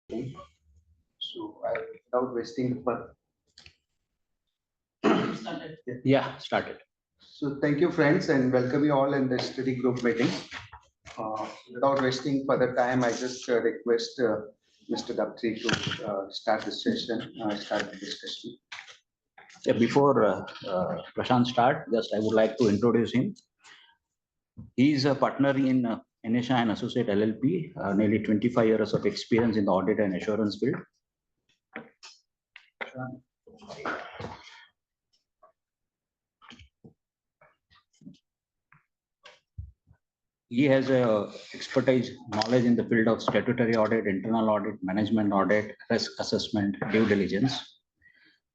So without wasting Yeah, started. So thank you, friends, and welcome you all in the study group meeting. Without wasting further time, I just request Mr. Daptri to start the session, start the discussion. Yeah, before Prashant start, just I would like to introduce him. He is a partner in NSA and Associate LLP, nearly 25 years of experience in the audit and assurance field. He has a expertise knowledge in the field of statutory audit, internal audit, management audit, risk assessment, due diligence.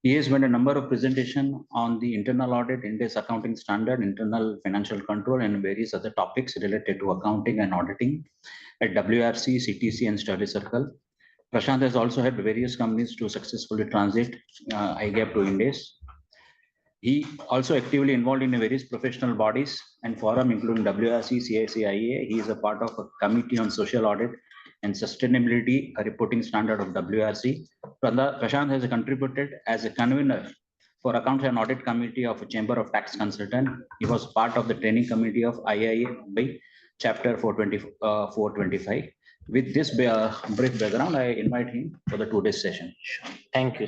He has made a number of presentations on the internal audit, INDAS accounting standard, internal financial control, and various other topics related to accounting and auditing at WRC, CTC, and Study Circle. Prashant has also had various companies to successfully transit IGAP to INDAS. He also actively involved in various professional bodies and forum, including WRC, CICIA. He is a part of a committee on social audit and sustainability, a reporting standard of WRC. Prashant has contributed as a convener for Accounts and Audit Committee of Chamber of Tax Consultant. He was part of the training committee of IIA by Chapter 425. With this brief background, I invite him for the today's session. Thank you.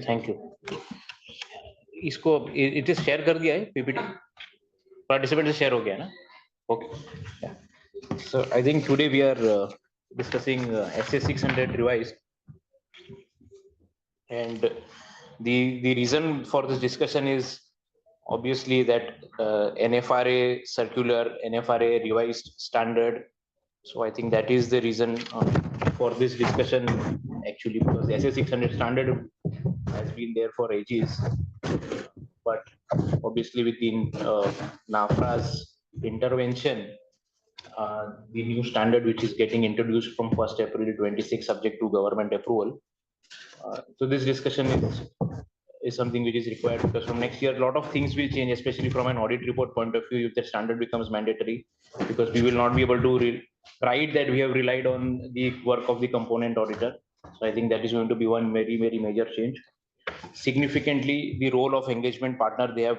इसको it is share कर दिया है PPT. Participant से share हो गया ना? Okay. Yeah. So I think today we are discussing SA 600 revised, and the reason for this discussion is obviously that NFRA circular, NFRA revised standard. So I think that is the reason for this discussion actually, because the SA 600 standard has been there for ages, but obviously within NAFRA's intervention, the new standard which is getting introduced from 1st April 26 subject to government approval. So this discussion is something which is required, because from next year a lot of things will change, especially from an audit report point of view if the standard becomes mandatory, because we will not be able to write that we have relied on the work of the component auditor. So I think that is going to be one very major change. Significantly, the role of engagement partner, they have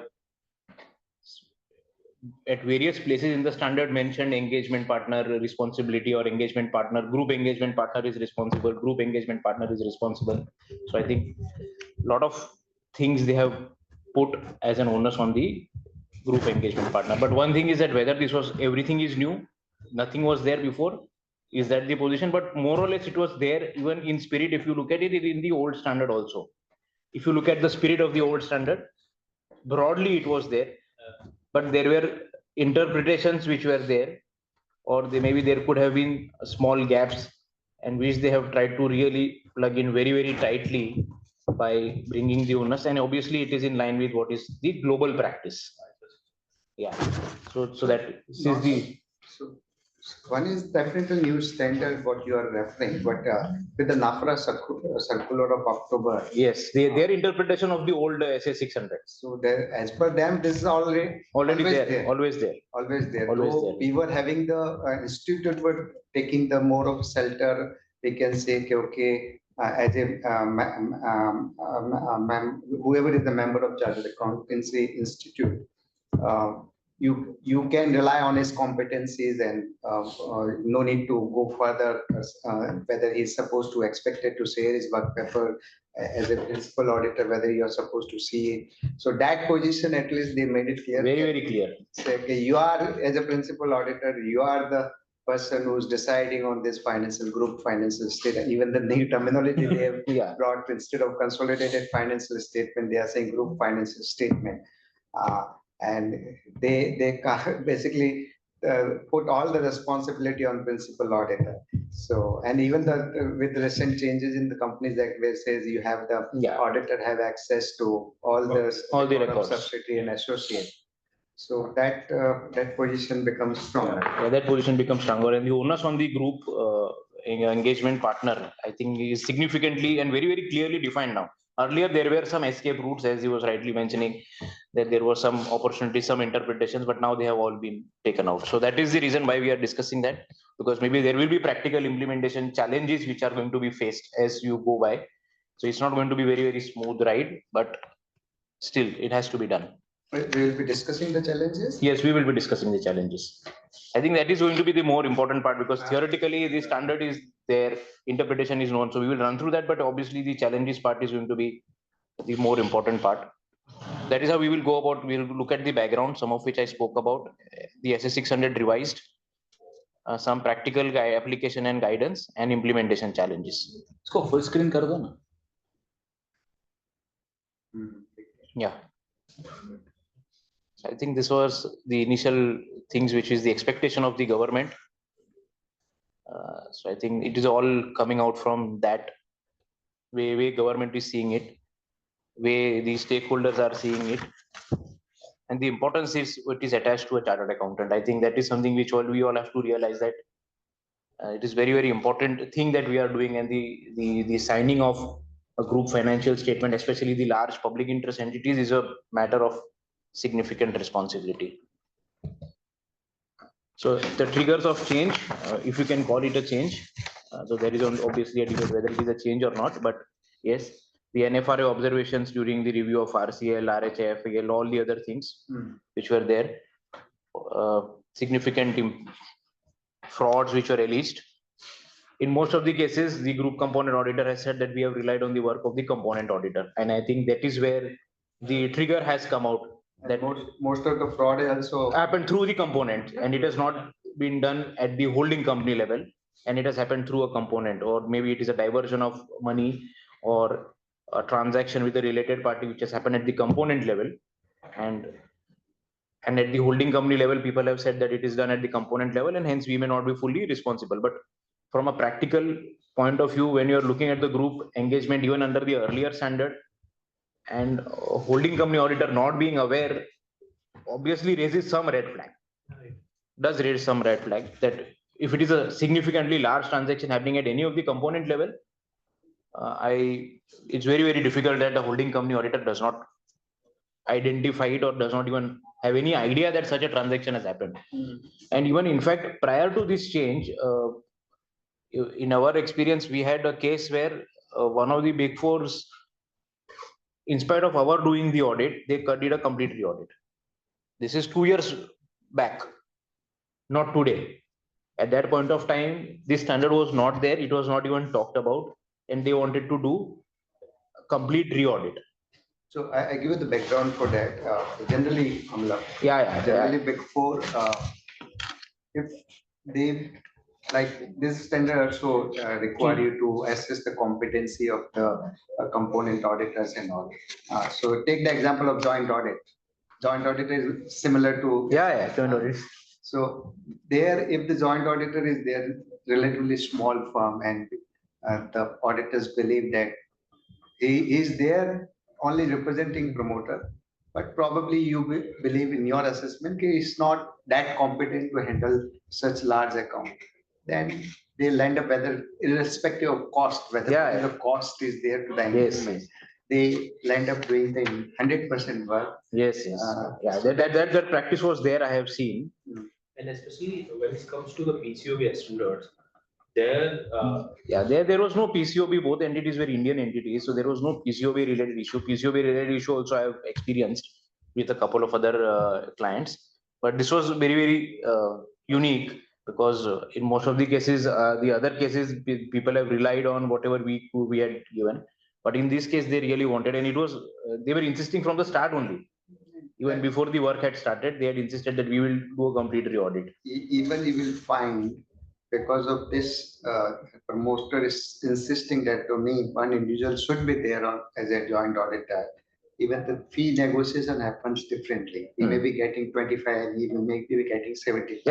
at various places in the standard mentioned engagement partner responsibility, or engagement partner, group engagement partner is responsible, group engagement partner is responsible. So I think a lot of things they have put as an onus on the group engagement partner. But one thing is that whether this was, everything is new, nothing was there before, is that the position? But more or less it was there even in spirit. If you look at it in the old standard also, if you look at the spirit of the old standard, broadly it was there, but there were interpretations which were there, or maybe there could have been small gaps, and which they have tried to really plug in very tightly by bringing the onus, and obviously it is in line with what is the global practice. Yeah, so that this is the. So one is definitely new standard what you are referring, but with the NAFRA circular of October. Yes, their interpretation of the old SA 600. So there, as per them, this is already there. Always there. Though we were having the institute were taking the more of shelter. We can say okay, as a whoever is the member of Chartered Accountancy Institute. You can rely on his competencies, and no need to go further whether he's supposed to expected to share his work paper as a principal auditor, whether you're supposed to see it. So that position, at least they made it clear. Very clear. Say, okay, you are, as a principal auditor, you are the person who's deciding on this financial group, financial statement. Even the new terminology they have brought, instead of consolidated financial statement, they are saying group financial statement. And they basically put all the responsibility on principal auditor. So, and even with recent changes in the Companies Act, where it says you have the auditor have access to all the records, subsidiary and associate. So that position becomes stronger. Yeah, that position becomes stronger, and the onus on the group engagement partner, I think, is significantly and very clearly defined now. Earlier, there were some escape routes, as he was rightly mentioning, that there were some opportunities, some interpretations, but now they have all been taken out. So that is the reason why we are discussing that, because maybe there will be practical implementation challenges which are going to be faced as you go by. So it's not going to be very smooth ride, but still it has to be done. We will be discussing the challenges. Yes, we will be discussing the challenges. I think that is going to be the more important part, because theoretically the standard is there, interpretation is known. So we will run through that, but obviously the challenges part is going to be the more important part. That is how we will go about. We will look at the background, some of which I spoke about, the SS 600 revised, some practical application and guidance, and implementation challenges. इसको full screen कर दो ना. Yeah. I think this was the initial things, which is the expectation of the government. So I think it is all coming out from that way government is seeing it, way the stakeholders are seeing it, and the importance is what is attached to a chartered accountant. I think that is something which we all have to realize, that it is very important thing that we are doing, and the signing of a group financial statement, especially the large public interest entities, is a matter of significant responsibility. So the triggers of change, if you can call it a change, so there is obviously a debate whether it is a change or not, but yes, the NFRA observations during the review of RCL, RHF, FAL, all the other things which were there, significant frauds which were released. In most of the cases, the group component auditor has said that we have relied on the work of the component auditor, and I think that is where the trigger has come out. That most of the fraud also happened through the component, and it has not been done at the holding company level, and it has happened through a component, or maybe it is a diversion of money or a transaction with a related party which has happened at the component level, and at the holding company level people have said that it is done at the component level, and hence we may not be fully responsible. But from a practical point of view, when you are looking at the group engagement even under the earlier standard, and holding company auditor not being aware, obviously raises some red flag. Does raise some red flag that if it is a significantly large transaction happening at any of the component level, it's very difficult that the holding company auditor does not identify it, or does not even have any idea that such a transaction has happened. And even in fact, prior to this change, in our experience, we had a case where one of the big fours, in spite of our doing the audit, they did a complete re-audit. This is 2 years back, not today. At that point of time, this standard was not there. It was not even talked about, and they wanted to do a complete re-audit. So I give you the background for that. Generally, generally Big Four, if they like this standard also require you to assess the competency of the component auditors and all. So take the example of joint audit. Joint audit is similar to joint audit. So there, if the joint auditor is there, relatively small firm, and the auditors believe that he is there only representing promoter, but probably you believe in your assessment he is not that competent to handle such large account, then they'll end up, whether irrespective of cost, whether the cost is there to the engagement, they end up doing the 100% work. That practice was there, I have seen. And especially when it comes to the PCOB standards, there was no PCOB. Both entities were Indian entities, so there was no PCOB related issue. PCOB related issue also I have experienced with a couple of other clients, but this was very unique, because in most of the cases, the other cases people have relied on whatever we had given, but in this case they really wanted, and it was they were insisting from the start only. Even before the work had started, they had insisted that we will do a complete re-audit. Even you will find, because of this, promoter is insisting that only one individual should be there as a joint auditor. Even the fee negotiation happens differently. He may be getting 25, he may be getting 70.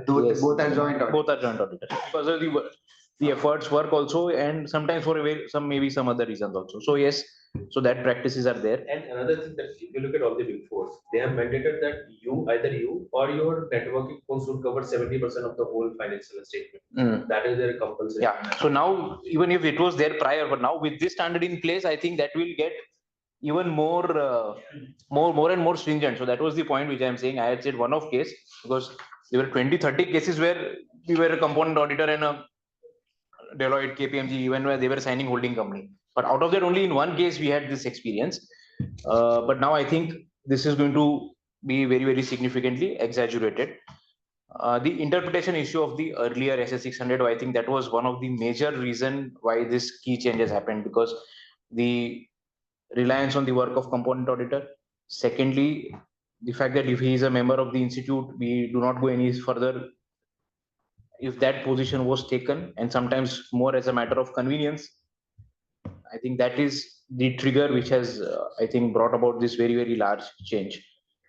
Both are joint auditors. Both are joint auditors because of the efforts work also, and sometimes for maybe some other reasons also. So yes, so that practices are there. And another thing, that if you look at all the big fours, they have mandated that either you or your networking firm should cover 70% of the whole financial statement. That is their compulsory. So now, even if it was there prior, but now with this standard in place, I think that will get even more and more stringent. So that was the point which I am saying. I had said one-off case, because there were 20, 30 cases where we were a component auditor and a Deloitte, KPMG, even where they were signing holding company. But out of that, only in one case we had this experience. But now I think this is going to be very, very significantly exaggerated. The interpretation issue of the earlier SS 600, I think that was one of the major reason why this key changes happened, because the reliance on the work of component auditor. Secondly, the fact that if he is a member of the institute, we do not go any further if that position was taken, and sometimes more as a matter of convenience. I think that is the trigger which has, I think, brought about this very, very large change.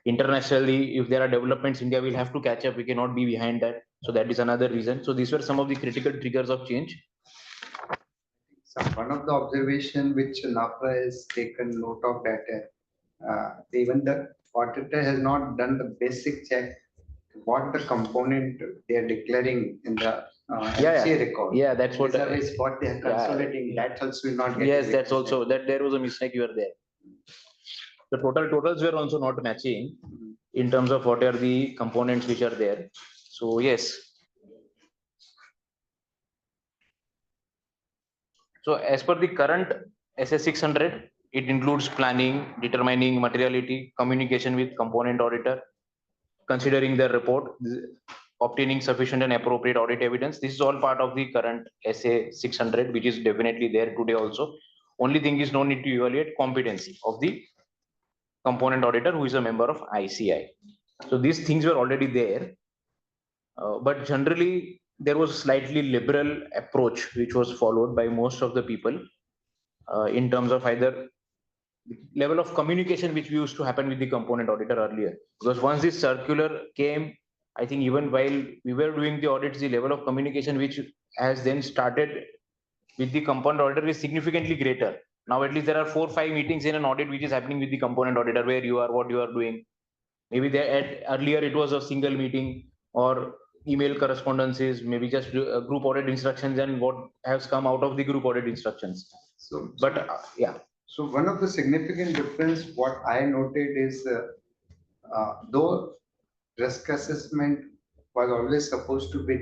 Internationally, if there are developments, India will have to catch up. We cannot be behind that. So that is another reason. So these were some of the critical triggers of change. So one of the observation which NAFRA has taken note of that even the auditor has not done the basic check what the component they are declaring in the MCA record. Yeah, that's what. Is what they are consolidating. That also will not get. Yes, that's also that there was a mistake. You are there. The totals were also not matching in terms of what are the components which are there. So yes. So as per the current SS 600, it includes planning, determining materiality, communication with component auditor, considering the report, obtaining sufficient and appropriate audit evidence. This is all part of the current SA 600, which is definitely there today also. Only thing is no need to evaluate competency of the component auditor who is a member of ICI. So these things were already there. But generally, there was a slightly liberal approach which was followed by most of the people in terms of either level of communication which used to happen with the component auditor earlier. Because once this circular came, I think even while we were doing the audits, the level of communication which has then started with the component auditor is significantly greater. Now at least there are 4 or 5 meetings in an audit which is happening with the component auditor, where you are, what you are doing. Maybe earlier it was a single meeting or email correspondences, maybe just group audit instructions and what has come out of the group audit instructions. So, but yeah. So one of the significant difference what I noted is though risk assessment was always supposed to be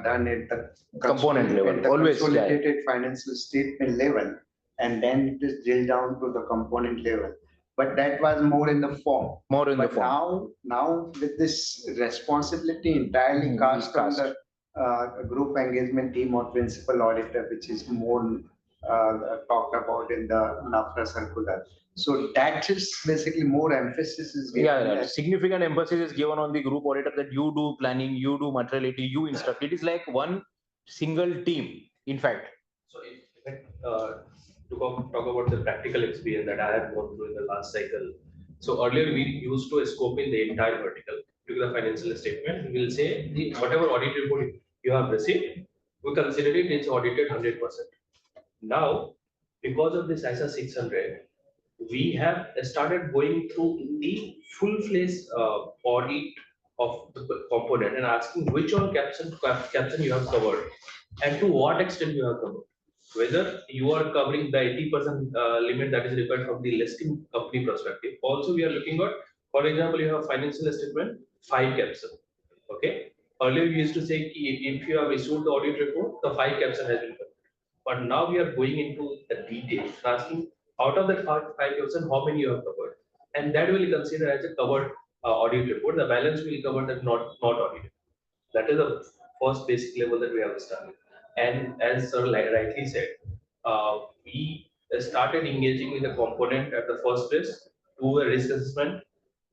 done at the component level, at the always consolidated financial statement level, and then it is drilled down to the component level. But that was more in the form. Now with this responsibility entirely cast on the group engagement team or principal auditor, which is more talked about in the NAFRA circular. So that is basically more emphasis is given. Significant emphasis is given on the group auditor that you do planning, you do materiality, you instruct. It is like one single team, in fact. So to talk about the practical experience that I have gone through in the last cycle. So earlier we used to scope in the entire vertical to the financial statement. We will say whatever audit report you have received, we consider it's audited 100%. Now, because of this ISA 600, we have started going through the full-fledged audit of the component and asking which all caption you have covered and to what extent you have covered. Whether you are covering the 80% limit that is required from the listing company perspective. Also, we are looking at, for example, you have financial statement, 5 caption. Okay. Earlier, we used to say if you have issued the audit report, the 5 caption has been covered. But now we are going into the details, asking out of that 5%, how many you have covered, and that will consider as a covered audit report. The balance will cover that not audited. That is the first basic level that we have started. And as Sir rightly said, we started engaging with the component at the first place, do a risk assessment,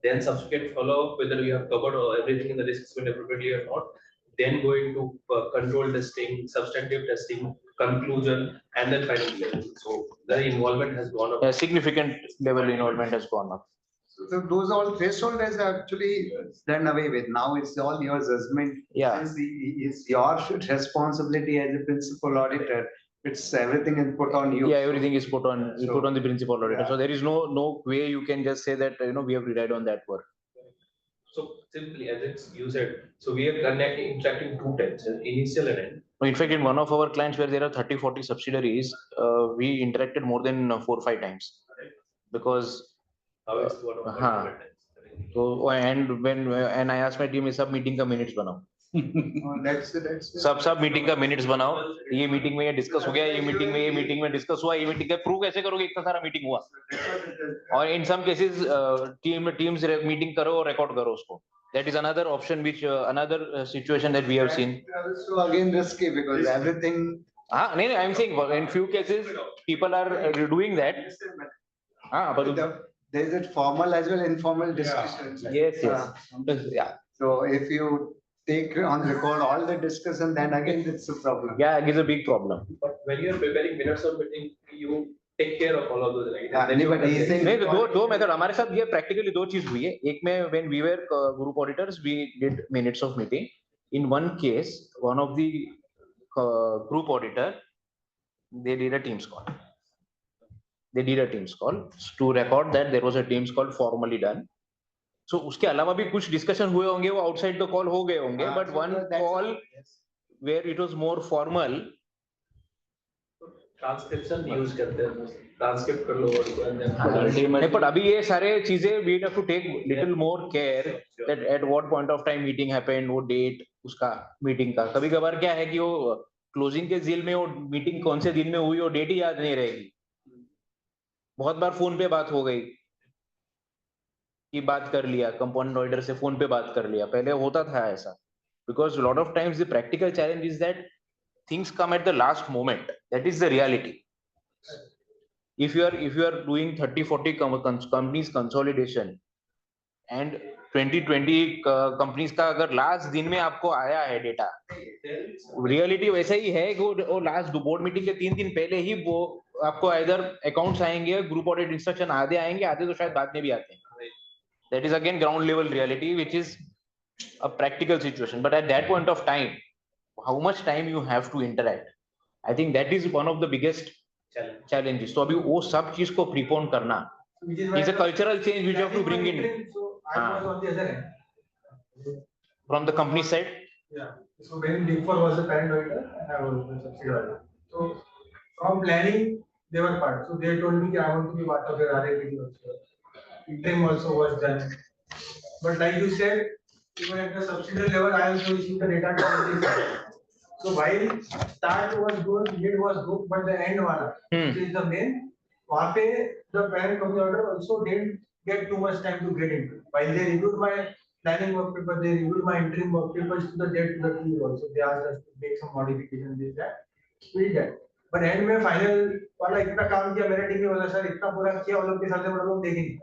then subsequent follow up whether we have covered everything in the risk assessment appropriately or not. Then going to control testing, substantive testing, conclusion, and then final level. So the involvement has gone up. A significant level involvement has gone up. So those all threshold is actually done away with. Now it's all your judgment. Yeah. It's your responsibility as a principal auditor. It's everything is put on you. Yeah, everything is put on the principal auditor. Yeah. So there is no way you can just say that we have relied on that work. So simply as you said, so we are interacting 2 times, initial and end. In fact, in one of our clients where there are 30-40 subsidiaries, we interacted more than 4 or 5 times. Because So and I asked my team सब meeting का minutes बनाओ. सब meeting का minutes बनाओ. ये meeting में ये discuss हो गया, ये मीटिंग में डिस्कस हुआ, ये मीटिंग का प्रूव कैसे करोगे इतना सारा मीटिंग हुआ. और इन सम केसेस टीम्स मीटिंग करो और रिकॉर्ड करो उसको. That is another option which another situation that we have seen. So again risky because everything. No, I'm saying in few cases people are doing that. But There is a formal as well informal discussions. yes. Yeah. So if you take on record all the discussion, then again it's a problem. Yeah, it is a big problem. But when you're preparing minutes of meeting, you take care of all of those, right? But he is saying. नहीं तो दो method हमारे साथ ये practically दो चीज हुई है. एक में when we were group auditors, we did minutes of meeting. In one case, one of the group auditor, they did a Teams call. They did a Teams call to record that there was a Teams call formally done. So उसके अलावा भी कुछ discussion हुए होंगे, वो outside the call हो गए होंगे, but one call where it was more formal. Transcription use करते हैं, transcript कर लो और but अभी ये सारे चीजें we have to take little more care that at what point of time meeting happened, वो date उसका meeting का. कभी कभार क्या है कि वो closing के झील में वो meeting कौन से दिन में हुई वो date ही याद नहीं रहेगी. बहुत बार फोन पे बात हो गई कि बात कर लिया, कंपाउंड ऑडिटर से फोन पे बात कर लिया. पहले होता था ऐसा. Because a lot of times the practical challenge is that things come at the last moment. That is the reality. If you are doing 30-40 companies consolidation and 20-20 companies का अगर last दिन में आपको आया है डेटा, reality वैसा ही है कि वो last board meeting के 3 दिन पहले ही वो आपको either accounts आएंगे, group audit instruction आधे आएंगे, आधे तो शायद बाद में भी आते हैं. That is again ground level reality, which is a practical situation. But at that point of time, how much time you have to interact, I think that is one of the biggest challenges. So अभी वो सब चीज को prepone करना is a cultural change which you have to bring in. I was on the other end. From the company side. Yeah. So when Big Four was the parent auditor and I was the subsidiary auditor. So from planning they were part. So they told me I want to be part of their RAPD also. Interim also was done. But like you said, even at the subsidiary level, I also received the data quality. So while start was good, mid was good, but the end one, which is the main, वहाँ पे the parent company auditor also didn't get too much time to get into. While they reviewed my planning work paper, they reviewed my interim work papers to the date to the T also. They asked us to make some modifications, this that. We did that. But end में final वाला इतना काम किया मेरे team में वाला sir इतना पूरा किया वो लोग के साथ में लोग देखेंगे.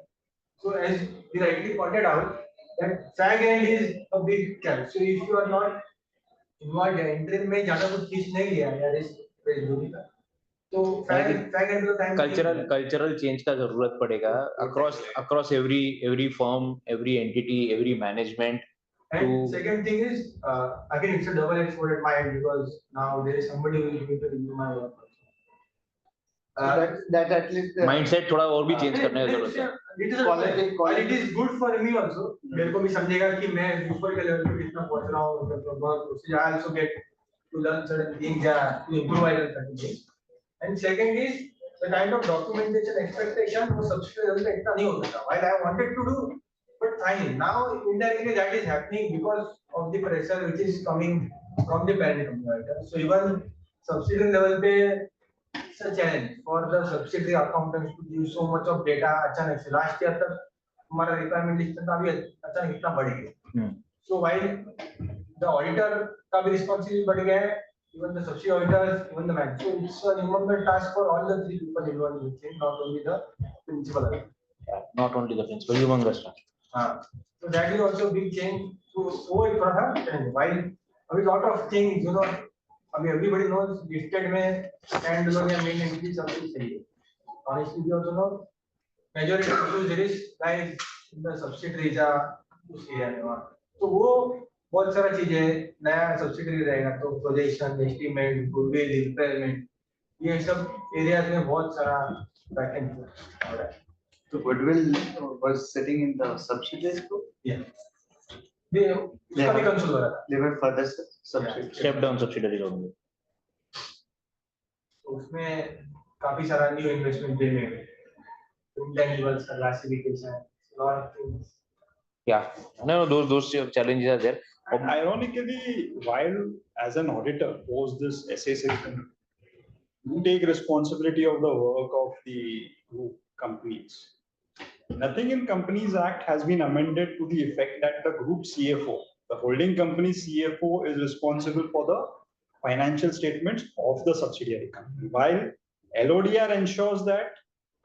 So as you rightly pointed out, that fag end is a big challenge. So if you are not involved in interim में ज़्यादा कुछ चीज नहीं लिया या risk based होगी का, तो fag end तो time cultural change का जरूरत पड़ेगा across every firm, every entity, every management. And second thing is again it's a double-edged sword at my end because now there is somebody who is going to review my work. That at least mindset थोड़ा और भी change करने की जरूरत है. It is good for me also. मेरे को भी समझेगा कि मैं ऊपर के लेवल पे कितना पहुंच रहा हूँ. So I also get to learn certain things to improvise on certain things. And second is the kind of documentation expectation वो subsidiary level पे इतना नहीं होता था. While I wanted to do, but fine. Now indirectly that is happening because of the pressure which is coming from the parent company. So even subsidiary level पे it's a challenge for the subsidiary accountants to give so much of data अचानक से last year तक हमारा requirement list था अभी अचानक इतना बढ़ गया. So while the auditor का भी responsibility बढ़ गया है, even the subsidiary auditors, even the man. So it's an involvement task for all the 3 people involved in the thing, not only the principal. Not only the principal, humongous. So that is also a big change. So over product and while a lot of things, you know, I mean everybody knows listed में standalone या main entity सब कुछ सही है. Honestly, we also know majority of the risk lies in the subsidiaries उस area में वहाँ. तो वो बहुत सारा चीजें नया subsidiary रहेगा तो projection, estimate, goodwill, impairment ये सब areas में बहुत सारा back and forth. So goodwill was sitting in the subsidiaries group. Yeah. उसका भी कंसोल हो रहा था. They were further subsidiary. Step down subsidiary होंगे. उसमें काफी सारा new investment bill में intangibles classification, lot of things. Yeah, no, those challenges are there. And ironically, while as an auditor, post this essay system, you take responsibility of the work of the group companies. Nothing in Companies Act has been amended to the effect that the group CFO, the holding company CFO, is responsible for the financial statements of the subsidiary company. While LODR ensures that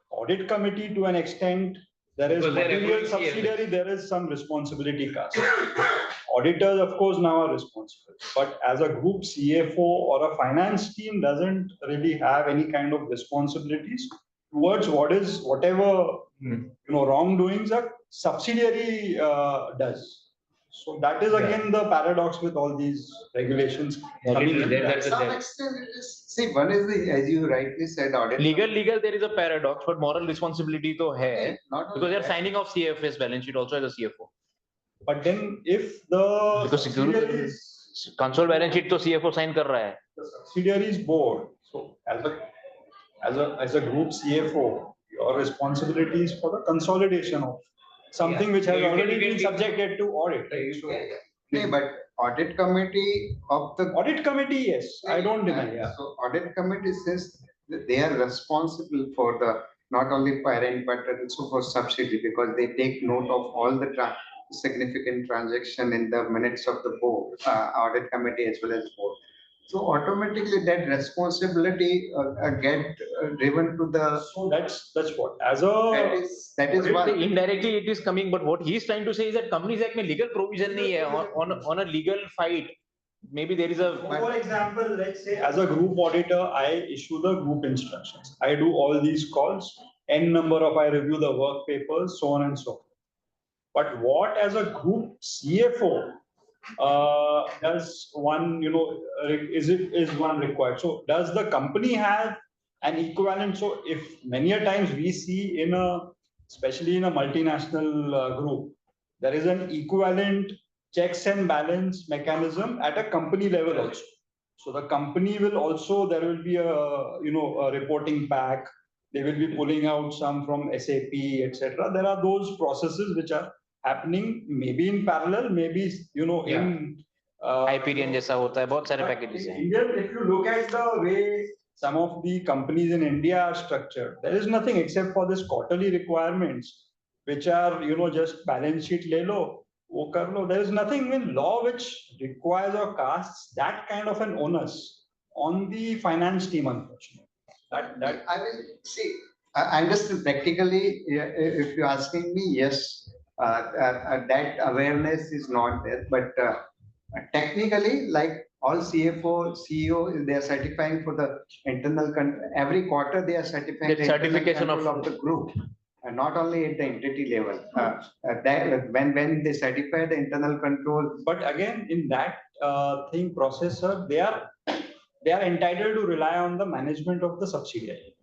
audit committee, to an extent, there is Because they're material approving subsidiary, there is some responsibility cast. Auditors, of course, now are responsible, but as a group CFO or a finance team doesn't really have any kind of responsibilities towards whatever wrongdoings a subsidiary does. So that is again the paradox with all these regulations Yeah, coming in. To some extent, it is, see, one is the, as you rightly said, audit. legal, there is a paradox, but moral responsibility to hai, Not only because they're that. signing off CFS balance sheet also as a CFO. But then if the Because subsidiaries, console balance sheet to CFO sign kar raha hai. the subsidiaries board, so as a group CFO, your responsibility is for the consolidation of something which has You can- already you can been take- subjected to audit, right? So Yeah, but audit committee of the. audit committee, yes, I don't deny, yeah. So audit committee says that they are responsible for the, not only parent, but also for subsidiary, because they take note of all the significant transaction in the minutes of the board, audit committee as well as board. So automatically that responsibility get driven to the, So that's what, as that is one. Indirectly it is coming, but what he is trying to say is that Companies Act में legal provision nahi hai on a legal fight. Maybe there is a. For example, let's say as a group auditor, I issue the group instructions. I do all these calls, n number of, I review the work papers, so on and so forth. But what as a group CFO does one, is one required? So does the company have an equivalent? So if many a times we see especially in a multinational group, there is an equivalent checks and balance mechanism at a company level also. So the company will also, there will be a reporting pack. They will be pulling out some from SAP, etc. There are those processes which are happening maybe in parallel, maybe in Hyperion जैसा होता है, बहुत सारे but packages in हैं. India, if you look at the way some of the companies in India are structured, there is nothing except for this quarterly requirements, which are just balance sheet le lo, wo kar lo. There is nothing in law which requires or casts that kind of an onus on the finance team, unfortunately. That I will see. I understand practically. If you're asking me, yes, that awareness is not there. But technically, like all CFO, CEO, they are certifying for the internal. Every quarter, they are certifying That the internal certification control of- of the group, and not only at the entity level. That when they certify the internal control. But again, in that thing processor, they are entitled to rely on the management of the subsidiary.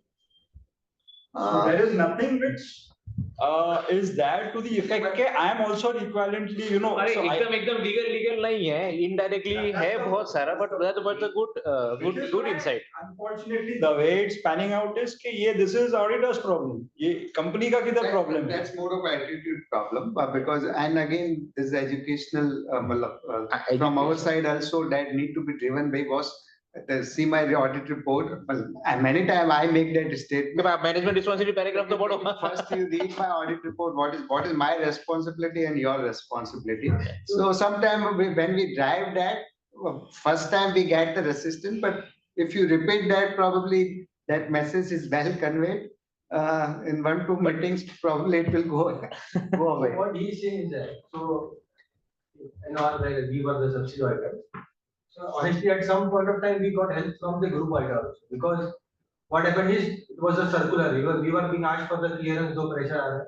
So there is nothing which is there to the effect that I am also equivalently, अरे so एकदम legal नहीं है, indirectly है बहुत सारा, but that's a good insight. Unfortunately, the way it's panning out is कि this is auditor's problem. ये company का किधर problem है? That's more of an attitude problem, because, and again, this educational, from our side also, that need to be driven by boss. See my audit report, and many times I make that statement. Management responsibility paragraph तो पढ़ो. First you read my audit report, what is my responsibility and your responsibility. So sometimes when we drive that, first time we get the resistance, but if you repeat that, probably that message is well conveyed. In 1-2 meetings, probably it will go away. What he is saying is that, so, we were the subsidiary auditor. So honestly, at some point of time, we got help from the group auditor also, because what happened is, it was a circular, we were being asked for the clearance, दो pressure आ रहा है.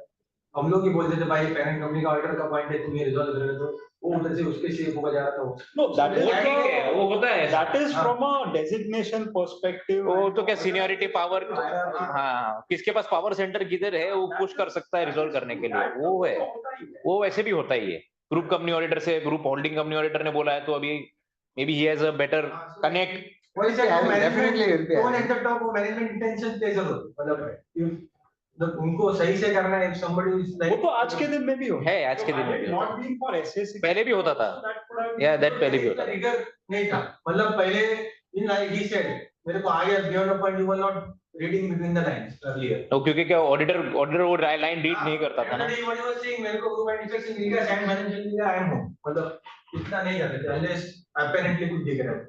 हम लोग ही बोलते थे भाई parent company का auditor का point है, तुम ये resolve कर दो. वो उधर से उसके CFO का जा रहा था. No, that is वो होता है. that is from a designation perspective. वो तो क्या seniority power, हाँ, किसके पास power center किधर है, वो push कर सकता है resolve करने के लिए, वो है, वो वैसे भी होता ही है. Group company auditor से group holding company auditor ने बोला है, तो अभी maybe he has a better connect. What is that? Yeah, definitely will be. Tone at the top of management intention plays a role. मतलब मतलब उनको सही से करना है, somebody is like वो तो आज के दिन में भी होता है, आज के दिन में भी होता Not being for SSC. पहले भी होता था या दैट पहले भी होता था ट्रिगर नहीं था, मतलब पहले इन लाइक ही सेड मेरे को आ गया beyond a point you were not reading between the lines earlier. तो क्योंकि क्या ऑडिटर वो लाइन रीड नहीं करता था ना। मेरे को ग्रुप एंड इंस्ट्रक्शन मिल गया, साइन फाइनेंशियल मिल गया, आई एम होम, मतलब इतना नहीं जाते थे अनलेस अपेरेंटली कुछ दिख रहा है।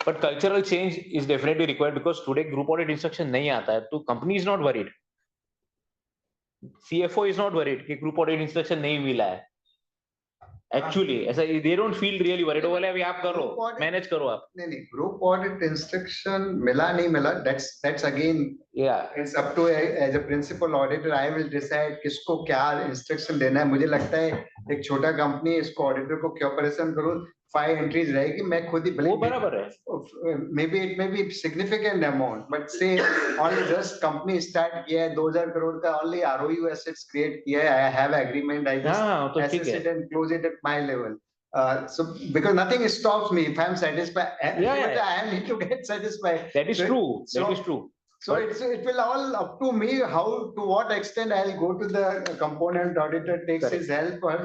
But cultural change is definitely required because today group audit instruction नहीं आता है तो company is not worried, CFO is not worried कि group audit instruction नहीं मिला है। Actually ऐसा they don't feel really worried, बोले अभी आप करो, manage करो आप। नहीं, group audit instruction मिला नहीं मिला, that's again Yeah, it's up to as a principal auditor I will decide किसको क्या instruction देना है। मुझे लगता है एक छोटा कंपनी इसको ऑडिटर को क्यों परेशान करूं, 5 एंट्रीज रहेगी, मैं खुद ही वो बराबर है। maybe it may be significant amount but say only just company start किया है 2000 करोड़ का only ROU assets create किया है, I have agreement, I just हाँ तो ठीक assess है। it and close it at my level. So because nothing stops me if I'm satisfied, Yeah. I need to get satisfied. That is So- true, that so- is true। So it will all up to me how to what extent I'll go to the component auditor takes Correct. his help or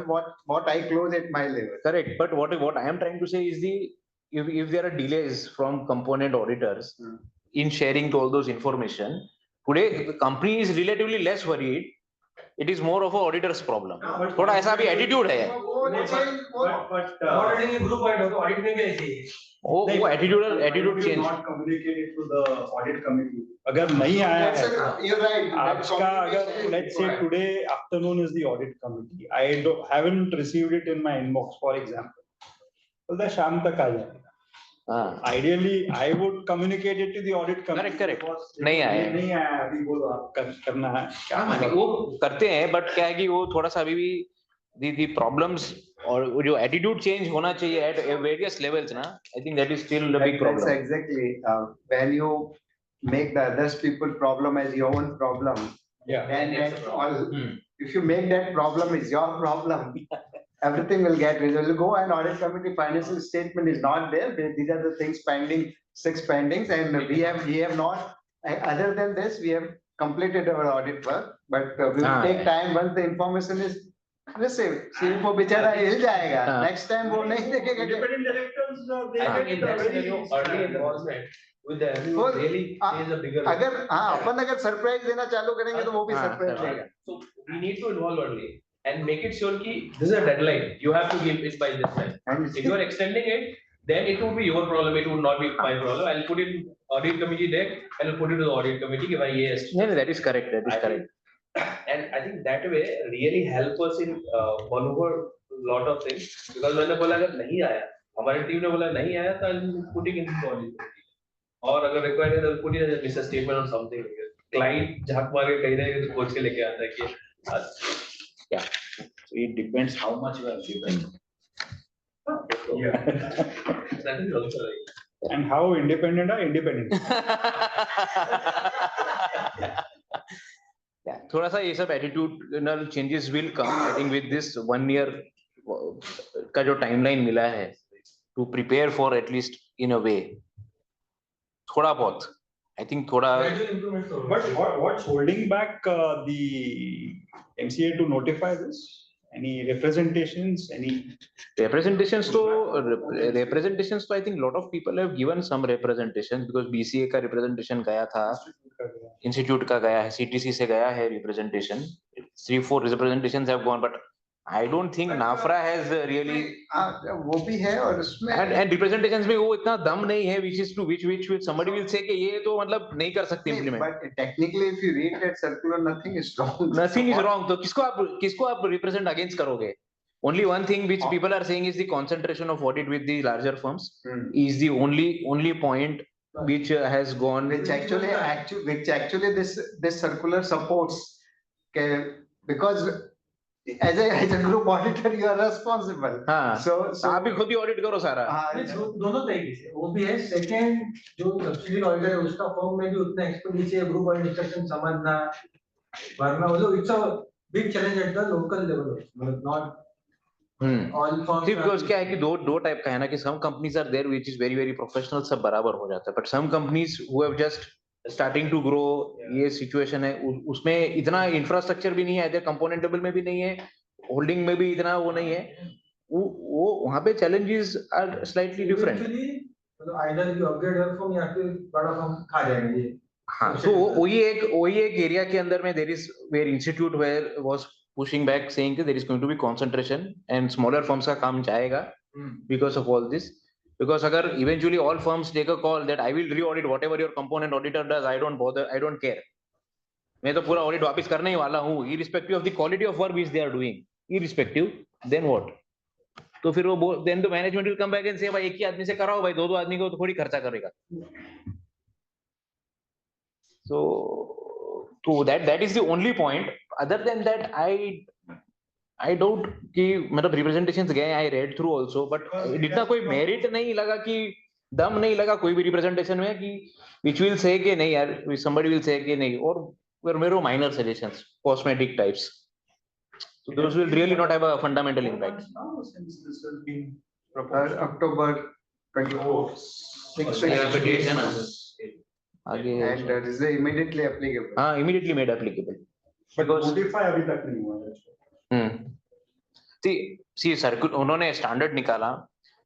what I close at my level. Correct, but what I am trying to say is if there are delays from component auditors in sharing all those information, today the company is relatively less worried. It is more of a auditor's problem. थोड़ा ऐसा भी attitude है। Auditing में group add हो तो audit में भी ऐसे ही है। वो attitude change। Not communicated to the audit committee. अगर नहीं आया है, You're right. आज का अगर let's say today afternoon is the audit committee, I haven't received it in my inbox for example, तो शाम तक आ जाएगा। Ideally, I would communicate it to the audit committee. Correct। नहीं आया अभी बोलो आप करना है क्या वो करते हैं, बट क्या है कि वो थोड़ा सा अभी भी the problems और वो जो attitude change होना चाहिए at various levels ना, I think that is still the big problem. That's exactly when you make the others people problem as your own problem. Yeah. And that's all. If you make that problem is your problem, everything will get resolved. Go and audit committee financial statement is not there. These are the things pending, 6 pendings, and we have not. Other than this, we have completed our audit work, but we will take time once the information is received. CFO बेचारा हिल जाएगा. Next time वो नहीं देखेगा. Independent directors, they I get think in that scenario, early involvement with them really plays a bigger role. अगर अपन अगर surprise देना चालू करेंगे तो वो भी सरप्राइज देगा. So we need to involve early and make it sure कि this is a deadline. You have to give it by this time. And If you are extending it, then it would be your problem. It would not be my problem. I'll put it in audit committee deck. I'll put it to the audit committee कि भाई ये नहीं, that is correct, that is correct. And I think that way really help us in maneuver lot of things. Because मैंने बोला अगर नहीं आया, हमारी टीम ने बोला नहीं आया, तो I'll put it in the audit committee. और अगर required है तो put it as a statement or something. Client झाक मार के कहीं ना कहीं तो खोज के लेके आता है कि Yeah, so it depends how much you are given. that is also right. and how independent are independent. Yeah, थोड़ा सा ये सब attitudinal changes will come. I think with this 1 year का जो timeline मिला है to prepare for at least in a way, थोड़ा बहुत, I think थोड़ा. Gradual improvements होगा। But what's holding back the MCA to notify this? Any representations? Any representations तो I think lot of people have given some representations because BCA का representation गया था, institute का गया है, CTC से गया है representation, 3-4 representations have gone, but I don't think NAFRA has really. वो भी है और उसमें and representations में वो इतना दम नहीं है which somebody will say कि ये तो मतलब नहीं कर सकते implement. But technically if you read that circular nothing is wrong. Nothing is wrong. तो किसको आप represent against करोगे? Only one thing which people are saying is the concentration of audit with the larger firms is the only point which has gone. Which actually this circular supports, because as a group auditor you are responsible. हाँ, so आप भी खुद ही audit करो सारा. दोनों तरीके से वो भी है। सेकंड जो सब्सिडी ऑडिटर है उसका फॉर्म में भी उतना एक्सपर्टीज है, ग्रुप ऑडिट इंस्ट्रक्शन समझना भरना, मतलब it's a big challenge at the local level, मतलब नॉट ऑल फॉर्म्स। बिकॉज़ क्या है कि दो टाइप का है ना कि some companies are there which is very very professional, सब बराबर हो जाता है, but some companies who have just starting to grow, ये सिचुएशन है, उसमें इतना इंफ्रास्ट्रक्चर भी नहीं है, इधर कंपोनेंटेबल में भी नहीं है, होल्डिंग में भी इतना वो नहीं है, वो वहां पे चैलेंजेस आर स्लाइटली डिफरेंट। मतलब either you upgrade your firm या फिर बड़ा फर्म खा जाएंगे। हाँ, so वही एक एरिया के अंदर में there is where institute where was pushing back saying that there is going to be concentration and smaller firms का काम जाएगा because of all this. Because अगर eventually all firms take a call that I will re-audit whatever your component auditor does, I don't bother, I don't care. मैं तो पूरा audit वापस करने ही वाला हूँ, irrespective of the quality of work which they are doing, irrespective, then what? तो फिर वो then the management will come back and say भाई एक ही आदमी से कराओ भाई, दो आदमी को तो थोड़ी खर्चा करेगा। So that is the only point. Other than that, I doubt कि मतलब representations गए, I read through also, but इतना कोई merit नहीं लगा कि दम नहीं लगा कोई भी representation में कि which will say कि नहीं यार, somebody will say कि नहीं, और were mere minor suggestions, cosmetic types. So those will really not have a fundamental impact. Now, since this has been October 24. And that is immediately applicable. हाँ, immediately made applicable. but Because notify अभी तक नहीं हुआ है। see circular उन्होंने standard निकाला,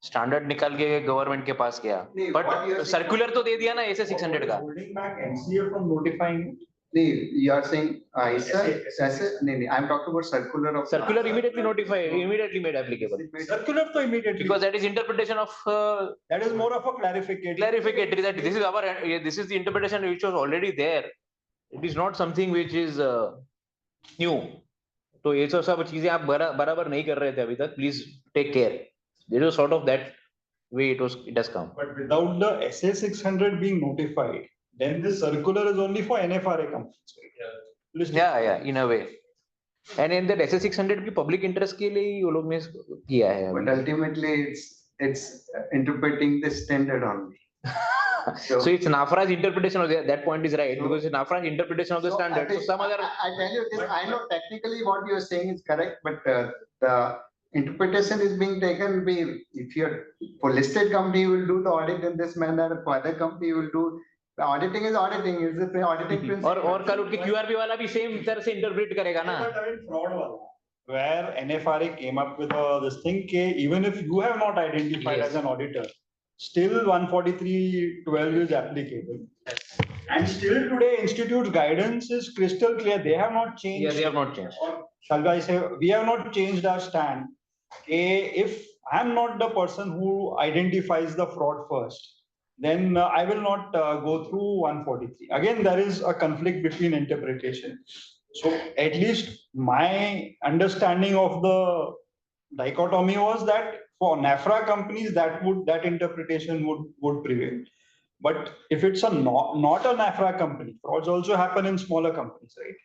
standard निकाल के गवर्नमेंट के पास गया, नहीं, but what you are circular तो दे दिया ना ऐसे 600 का। Holding back NCA from notifying it. नहीं, you are saying ऐसे नहीं, I am talking about circular of. Circular immediately notified, immediately made applicable, Circular तो immediately. because that is interpretation of that is more of a clarification. clarificatory that this is our, this is the interpretation which was already there. It is not something which is new. तो ये सब चीजें आप बराबर नहीं कर रहे थे अभी तक, please take care. There is sort of that way it has come. But without the SA 600 being notified, then this circular is only for NFRA companies. Right? Yeah, in a way. And in that SA 600 भी public interest के लिए ही वो लोग ने किया है। But ultimately it's interpreting the standard only. So it's NAFRA's interpretation of that point is right, because it's NAFRA's interpretation of the standard. So some other. I tell you this, I know technically what you are saying is correct, but the interpretation is being taken. If you're for listed company, you will do the audit in this manner. For other company, you will do the auditing is auditing. Is it the auditing principle? और कल उठ के QRP वाला भी same तरह से interpret करेगा ना? But I mean fraud वाला, where NFRA came up with this thing कि even if you have not identified Yes. as an auditor, still 143.12 is applicable. And still today, Institute's guidance is crystal clear. They have not changed. Yeah, they have not changed. Or shall I say, we have not changed our stand. If I am not the person who identifies the fraud first, then I will not go through 143. Again, there is a conflict between interpretation. So at least my understanding of the dichotomy was that for NAFRA companies, that interpretation would prevail. But if it's not a NAFRA company, frauds also happen in smaller companies, right?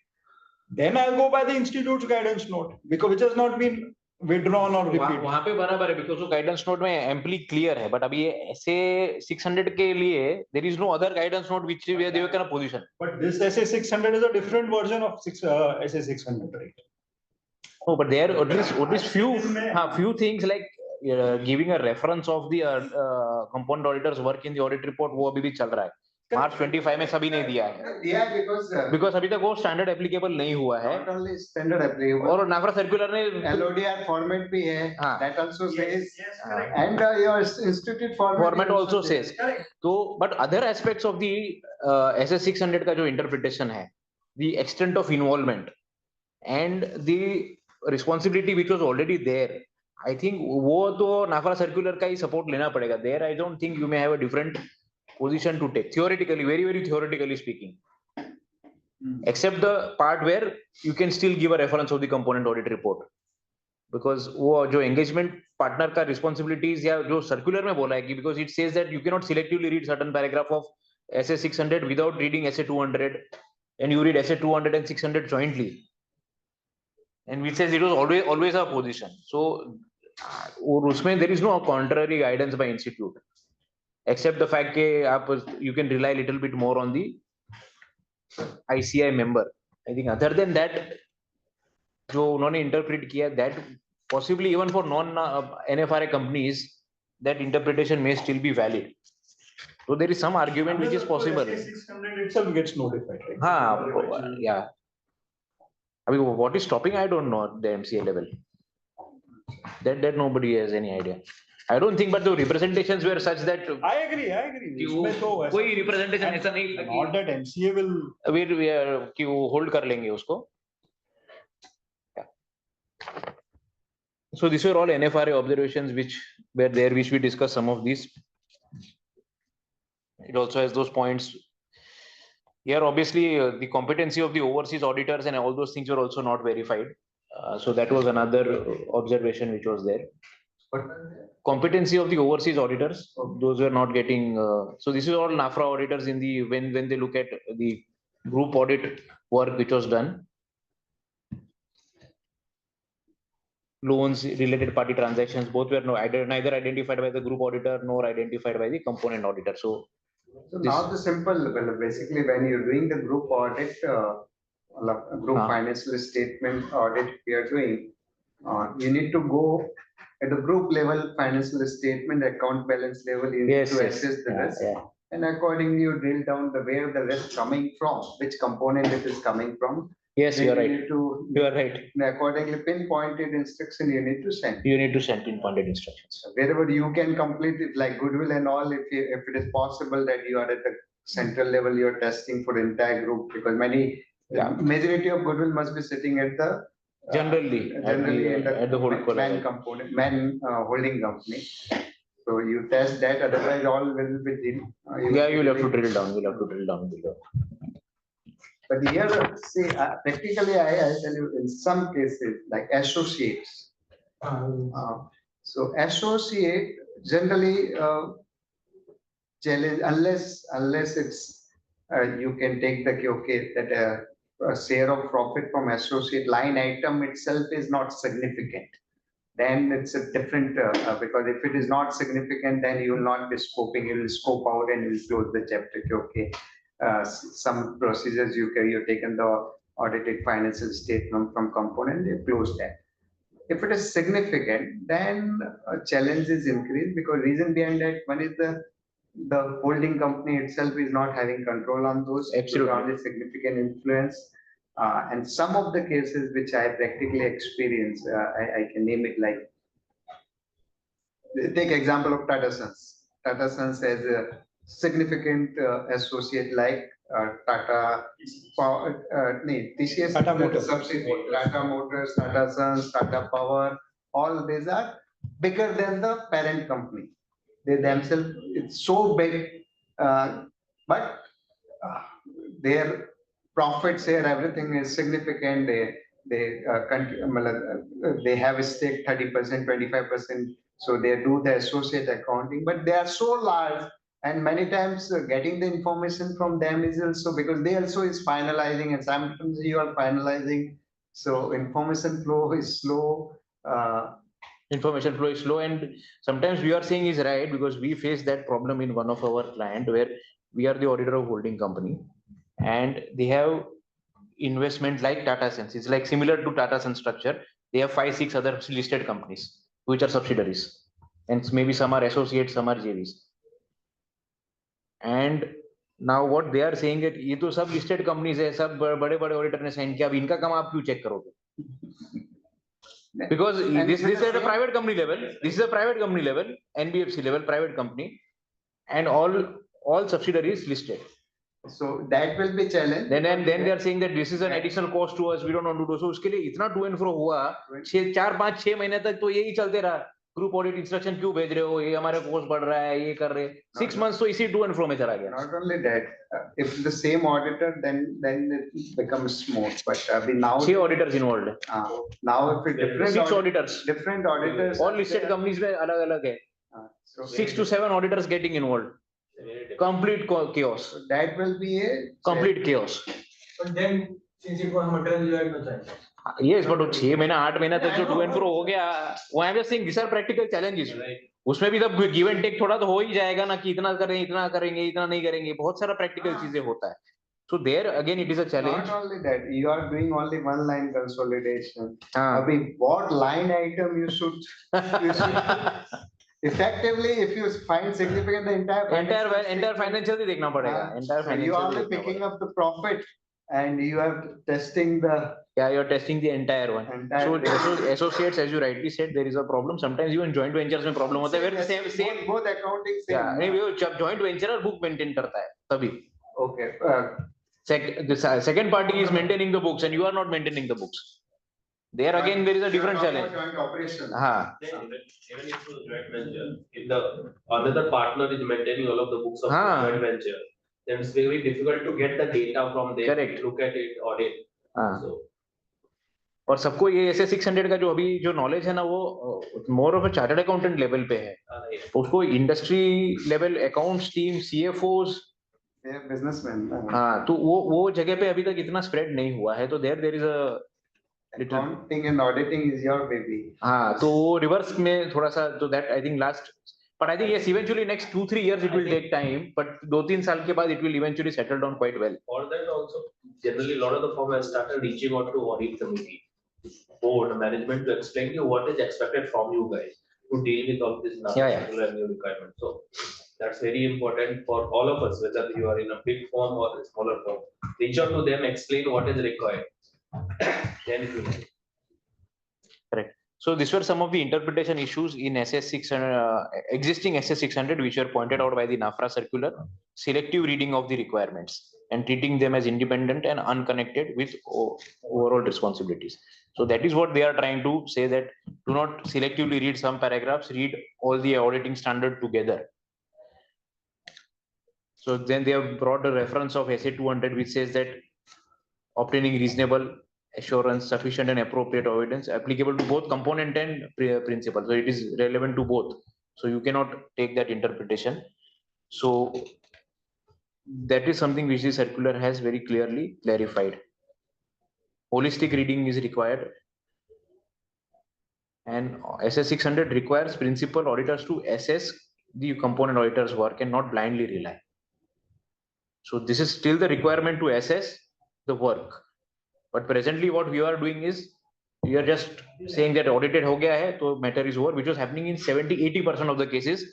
Then I'll go by the Institute's guidance note, because which has not been withdrawn or repeated. वहाँ पे बराबर है, because वो guidance note में amply clear है, but अभी ये ऐसे 600 के लिए there is no other guidance note which where they were in a position. But this SA 600 is a different version of SA 600, right? Oh, but there at least few things like giving a reference of the component auditors work in the audit report, वो अभी भी चल रहा है। March 25 में सभी ने दिया है। दिया है because अभी तक वो standard applicable नहीं हुआ है। not only standard applicable. और NAFRA circular ने LODR format भी है. हाँ. That also says. Yes, correct. And your institute format also says. Correct. तो but other aspects of the SS 600 का जो interpretation है, the extent of involvement and the responsibility which was already there, I think वो तो NAFRA circular का ही support लेना पड़ेगा. There I don't think you may have a different position to take, theoretically, very theoretically speaking, except the part where you can still give a reference of the component audit report, because वो जो engagement partner का responsibilities या जो circular में बोला है कि because it says that you cannot selectively read certain paragraph of SA 600 without reading SA 200, and you read SA 200 and 600 jointly, and which says it was always a position. So और उसमें there is no contrary guidance by institute, except the fact that you can rely a little bit more on the ICI member. I think other than that, जो उन्होंने interpret किया, that possibly even for non NFRA companies, that interpretation may still be valid. So there is some argument which is possible. 600 itself gets notified, right? Yeah. I mean, what is stopping? I don't know at the MCA level. That nobody has any idea. I don't think, but the representations were such that I agree. इसमें तो वैसा- कोई representation ऐसा नहीं था Not that MCA will. कि वो hold कर लेंगे उसको. So these were all NFRA observations which were there, which we discussed some of these. It also has those points. Here, obviously, the competency of the overseas auditors and all those things were also not verified. So that was another observation which was there. But competency of the overseas auditors, those were not getting. So this is all NAFRA auditors in the when they look at the group audit work which was done. Loans, related party transactions, both were neither identified by the group auditor nor identified by the component auditor. So now the simple, well, basically when you're doing the group audit, group financial statement audit we are doing, you need to go at the group level financial statement, account balance level, you need to assess the risk. And accordingly you drill down the where the risk coming from, which component it is coming from. Yes, you are right. You are right. Accordingly, pinpointed instruction you need to send. You need to send pinpointed instructions. Wherever you can complete it, like goodwill and all, if it is possible that you are at the central level, you are testing for the entire group, because majority of goodwill must be sitting at the generally at the holding company. So you test that, otherwise all will be you'll have to drill down. You'll have to drill down below. But here, see, practically, I tell you, in some cases, like associates. So associate generally challenge unless it's you can take the that a share of profit from associate line item itself is not significant. Then it's a different because if it is not significant, then you will not be scoping. You will scope out and you will close the chapter. Okay. Some procedures you've taken the audited financial statement from component, you close that. If it is significant, then challenges increase, because reason behind that, one is the holding company itself is not having control on those. Absolutely. Significant influence. And some of the cases which I practically experienced, I can name it like, take example of Tata Sons. Tata Sons has a significant associate like Tata Power, TCS, Tata Motors, Tata Motors, Tata Sons, Tata Power, all these are bigger than the parent company. They themselves, it's so big, but their profits here, everything is significant. They have a stake 30%, 25%. So they do the associate accounting, but they are so large, and many times getting the information from them is also because they also is finalizing, and sometimes you are finalizing. So information flow is slow. Information flow is slow, and sometimes we are saying is right, because we face that problem in one of our client where we are the auditor of holding company, and they have investment like Tata Sons. It's like similar to Tata Sons structure. They have 5-6 other listed companies which are subsidiaries, and maybe some are associates, some are JVs. And now what they are saying that ये तो सब listed companies है, सब बड़े-बड़े auditor ने sign किया, अब इनका काम आप क्यों check करोगे? Because this is at a private company level. This is a private company level, NBFC level, private company, and all subsidiaries listed. So that will be challenge. Then they are saying that this is an additional cost to us. We don't want to do so. उसके लिए इतना to and fro हुआ, 4-5-6 महीने तक तो यही चलते रहा. Group audit instruction क्यों भेज रहे हो? ये हमारे cost बढ़ रहा है, ये कर रहे. 6 months तो इसी to and fro में चला गया. Not only that, if the same auditor, then it becomes smooth. But now 6 auditors involved. Now if it different 6 auditors. Different auditors. All listed companies में अलग-अलग है. So 6 to 7 auditors getting involved. Complete chaos. So that will be a Complete chaos. But then, since it was materialized, no chance. Yes, but 6 महीना 8 महीना तक जो to and fro हो गया, वो I'm just saying these are practical challenges. उसमें भी तब give and take थोड़ा तो हो ही जाएगा ना, कि इतना करें, इतना करेंगे, इतना नहीं करेंगे, बहुत सारा practical चीजें होता है. So there again it is a challenge. Not only that, you are doing only one line consolidation. What line item you should effectively, if you find significant, the entire financial भी देखना पड़ेगा, entire so you financial are भी only देखना picking पड़ेगा. up the profit and you are testing the Yeah, you're testing the entire one. So entire. associates, as you rightly said, there is a problem. Sometimes even joint ventures में problem होता है. Where the same. Both accounting same. Yeah, नहीं वो जब joint venture और book maintain करता है तभी. Okay. The second party is maintaining the books and you are not maintaining the books. There again there is a different challenge. Joint operation. हाँ. Even if it's a joint venture, if the another partner is maintaining all of the books of the हाँ. joint venture, then it's very difficult to get the data from there. Correct. Look at it, audit. हाँ. So और सबको ये ऐसे 600 का जो अभी जो नॉलेज है ना वो more of a chartered accountant level पे है. उसको industry level accounts team CFOs businessman. हाँ तो वो जगह पे अभी तक इतना स्प्रेड नहीं हुआ है. तो there is a accounting and auditing is your baby. हाँ तो वो रिवर्स में थोड़ा सा तो that I think last but I think yes eventually next 2-3 years it will take time but 2-3 साल के बाद it will eventually settle down quite well. for that also generally a lot of the firm has started reaching out to audit committee, board management to explain you what is expected from you guys to deal with all this new requirement. So that's very important for all of us, whether you are in a big firm or a smaller firm. Reach out to them, explain what is required. Then it will help. Correct. So these were some of the interpretation issues in SS600, existing SS600, which were pointed out by the NAFRA circular. Selective reading of the requirements and treating them as independent and unconnected with overall responsibilities. So that is what they are trying to say, that do not selectively read some paragraphs, read all the auditing standard together. So then they have brought a reference of SA200, which says that obtaining reasonable assurance, sufficient and appropriate evidence applicable to both component and principal. So it is relevant to both. So you cannot take that interpretation. So that is something which the circular has very clearly clarified. Holistic reading is required. And SS600 requires principal auditors to assess the component auditors' work and not blindly rely. So this is still the requirement to assess the work. But presently what we are doing is we are just saying that audited ho gaya hai, so matter is over, which was happening in 70-80% of the cases,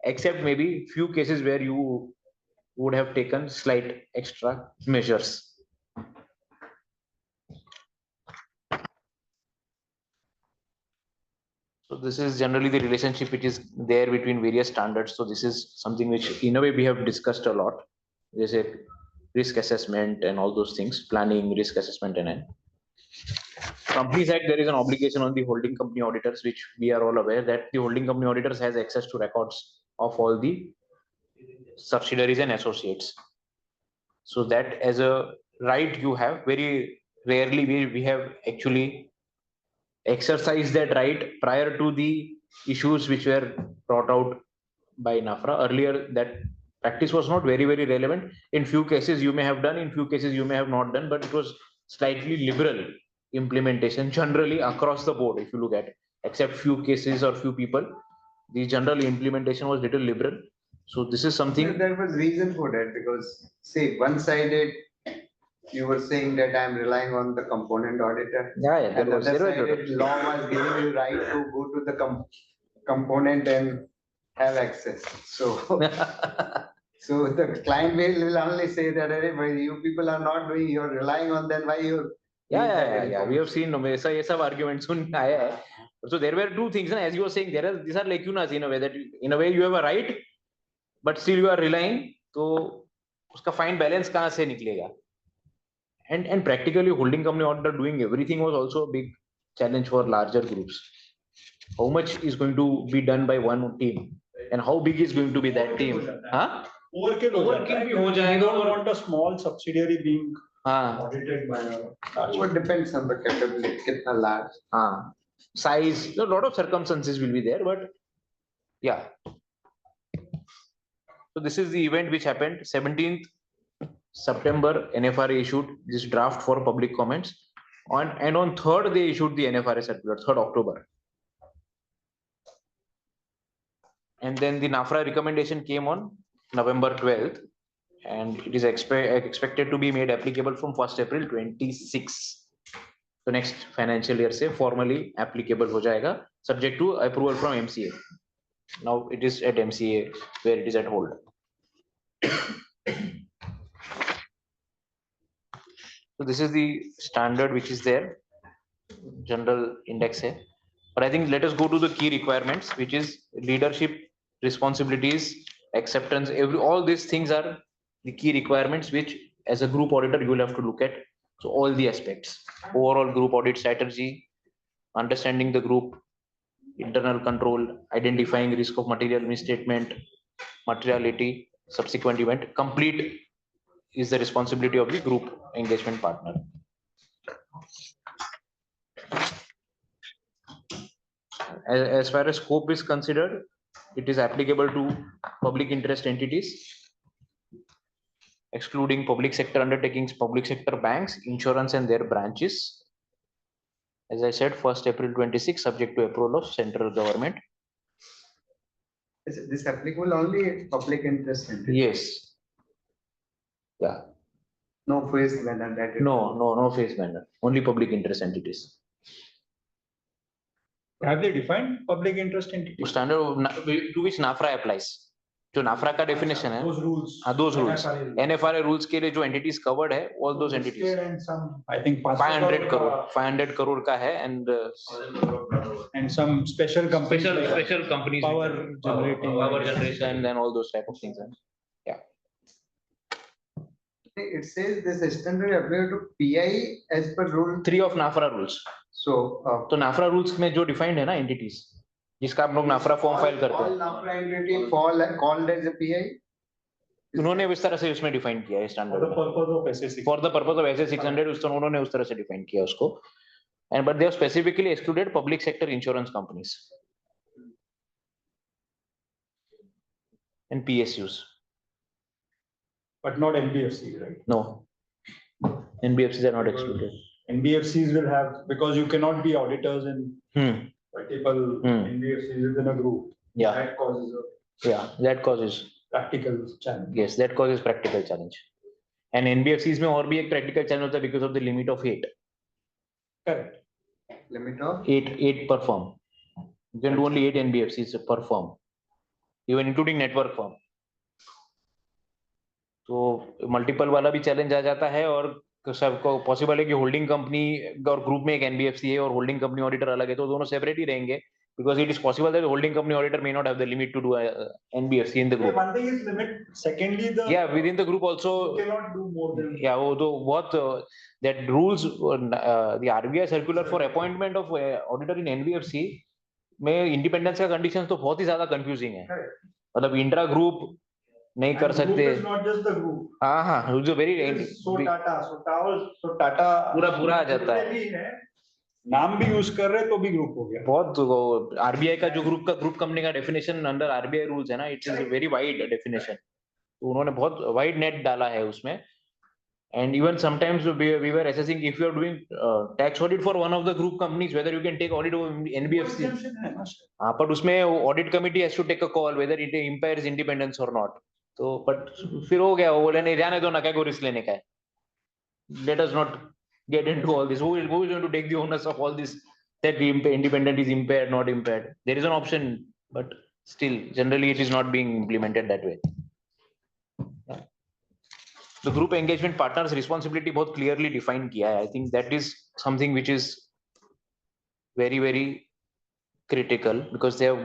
except maybe few cases where you would have taken slight extra measures. So this is generally the relationship which is there between various standards. So this is something which in a way we have discussed a lot. There's a risk assessment and all those things, planning, risk assessment and Companies Act, there is an obligation on the holding company auditors, which we are all aware that the holding company auditors has access to records of all the subsidiaries and associates. So that as a right you have, very rarely we have actually exercised that right prior to the issues which were brought out by NAFRA. Earlier that practice was not very relevant. In few cases you may have done, in few cases you may have not done, but it was slightly liberal implementation generally across the board. If you look at, except few cases or few people, the general implementation was little liberal. So this is something. There was reason for that, because see, one-sided, you were saying that I'm relying on the component auditor. Yeah, and other sided law was giving you right to go to the component and have access. So so the client will only say that, "Hey, you people are not doing, you're relying on them, why you're." Yeah. We have seen ये सब arguments सुन आया है. So there were two things, as you were saying, these are lacunas in a way, that in a way you have a right, but still you are relying. तो उसका fine balance कहाँ से निकलेगा? And practically holding company auditor doing everything was also a big challenge for larger groups. How much is going to be done by one team, and how big is going to be that team? हाँ? Overkill भी हो जाएगा. You don't want a small subsidiary being हाँ. audited by a It depends on the capability, कितना large. हाँ. Size, a lot of circumstances will be there, but yeah. So this is the event which happened 17th September. NFRA issued this draft for public comments and on 3rd they issued the NFRA circular, 3rd October. And then the NAFRA recommendation came on November 12th, and it is expected to be made applicable from 1st April 26. So next financial year से formally applicable हो जाएगा, subject to approval from MCA. Now it is at MCA where it is at hold. So this is the standard which is there, general index hai. But I think let us go to the key requirements, which is leadership, responsibilities, acceptance. All these things are the key requirements which, as a group auditor, you will have to look at. So all the aspects, overall group audit strategy, understanding the group, internal control, identifying risk of material misstatement, materiality, subsequent event, complete is the responsibility of the group engagement partner. As far as scope is considered, it is applicable to public interest entities, excluding public sector undertakings, public sector banks, insurance and their branches. As I said, 1st April 26, subject to approval of central government. Is this applicable only public interest entities? Yes. Yeah. No face value that. No face value. Only public interest entities. Have they defined public interest entity? Standard to which NAFRA applies. जो नाफरा का definition है, Those rules. those rules, NFRA rules के लिए जो entities covered है, all those entities. And some, I think 500 crore का है, and some special companies, special companies, power generation, and all those type of things. Yeah. It says this standard applicable to PI as per rule 3 of NAFRA rules. So NAFRA rules में जो defined है ना entities, जिसका आप लोग नाफरा form file करते हैं, NAFRA entity fall called as a PI. उन्होंने इस तरह से उसमें डिफाइन किया है standard for the purpose of SA 600 उन्होंने उस तरह से डिफाइन किया उसको, and but they have specifically excluded public sector insurance companies and PSUs, but not NBFC, right? no, NBFCs are not excluded. NBFCs will have, because you cannot be auditors in multiple NBFCs within a group. Yeah. That causes That causes practical challenge. yes, that causes practical challenge. And NBFCs में और भी एक practical challenge होता है because of the limit of 8. Correct. Limit of 8 per firm. You can do only 8 NBFCs per firm, even including network firm. तो multiple वाला भी challenge आ जाता है, और सबको पॉसिबल है कि होल्डिंग कंपनी और ग्रुप में एक एनबीएफसी है और होल्डिंग कंपनी ऑडिटर अलग है, तो दोनों सेपरेट ही रहेंगे, because it is possible that the holding company auditor may not have the limit to do a NBFC in the group. One thing is limit. Secondly, within the group also you cannot do more than. वो तो बहुत that rules the RBI circular for appointment of auditor in NBFC में independence का conditions तो बहुत ही ज्यादा confusing है, मतलब इंट्रा ग्रुप नहीं कर सकते. Not just the group. हाँ, it's a very so Tata पूरा आ जाता है. नाम भी यूज कर रहे तो भी ग्रुप हो गया. बहुत आरबीआई का जो ग्रुप कंपनी का डेफिनेशन अंडर आरबीआई रूल्स है ना, it is very wide definition, तो उन्होंने बहुत वाइड नेट डाला है उसमें. And even sometimes we were assessing if you are doing tax audit for one of the group companies whether you can take audit of NBFC. हाँ, but उसमें audit committee has to take a call whether it impairs independence और not. तो but फिर हो गया, वो बोले नहीं जाने दो ना, क्या को रिस्क लेने का है, let us not get into all this. Who is going to take the onus of all this, that the independent is impaired, not impaired? There is an option, but still generally it is not being implemented that way. The group engagement partners responsibility बहुत clearly defined किया है. I think that is something which is very very critical, because they have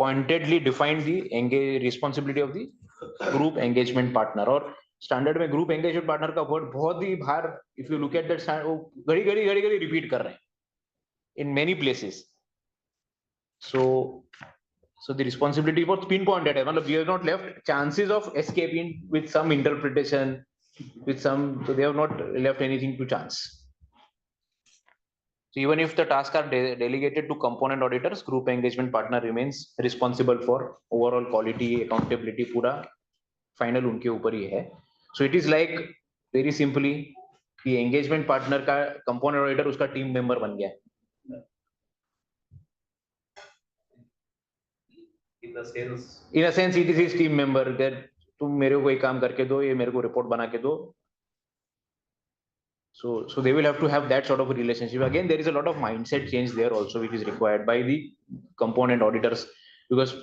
pointedly defined the responsibility of the group engagement partner. और standard में group engagement partner का word बहुत ही बाहर, if you look at that standard, वो घड़ी repeat कर रहे हैं in many places. So the responsibility बहुत पिन पॉइंटेड है, मतलब we have not left chances of escaping with some interpretation, with some, so they have not left anything to chance. So even if the tasks are delegated to component auditors, group engagement partner remains responsible for overall quality, accountability, पूरा final उनके ऊपर ही है. So it is like very simply the engagement partner का component auditor उसका team member बन गया. In a sense it is his team member, that तुम मेरे को एक काम करके दो, ये मेरे को रिपोर्ट बना के दो. So they will have to have that sort of a relationship. Again, there is a lot of mindset change there also, which is required by the component auditors. Because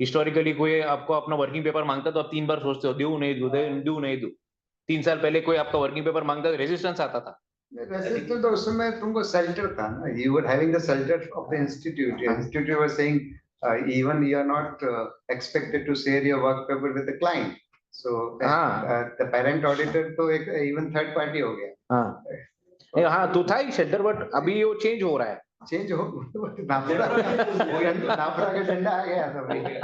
historically कोई आपको अपना working paper मांगता तो आप 3 बार सोचते हो दूं नहीं दूं 3 साल पहले कोई आपका वर्किंग पेपर मांगता तो रेजिस्टेंस आता था। रेजिस्टेंस तो उस समय तुमको सेल्टर था ना, you were having the shelter of the institute. The institute was saying even you are not expected to share your work paper with the client. So the parent auditor तो एक even third party हो गया। हाँ तो था ही shelter, but अभी वो change हो रहा है। चेंज हो नाफरा का डंडा आ गया था भाई।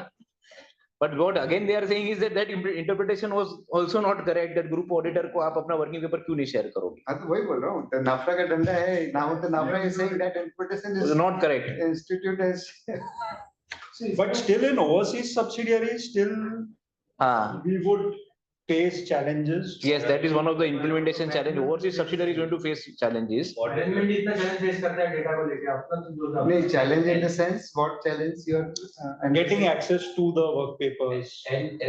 But what again they are saying is that interpretation was also not correct, that group auditor को आप अपना वर्किंग पेपर क्यों नहीं शेयर करोगे? हाँ तो वही बोल रहा हूँ, तो नाफरा का डंडा है, now the NAFRA is saying that interpretation is not correct. Institute is But still in overseas subsidiaries, still we would face challenges. Yes, that is one of the implementation challenge. Overseas subsidiaries going to face challenges. Management इतना challenge face करता है data को लेके, अपना तो जो नहीं challenge in the sense what challenge you are Getting access to the work papers. And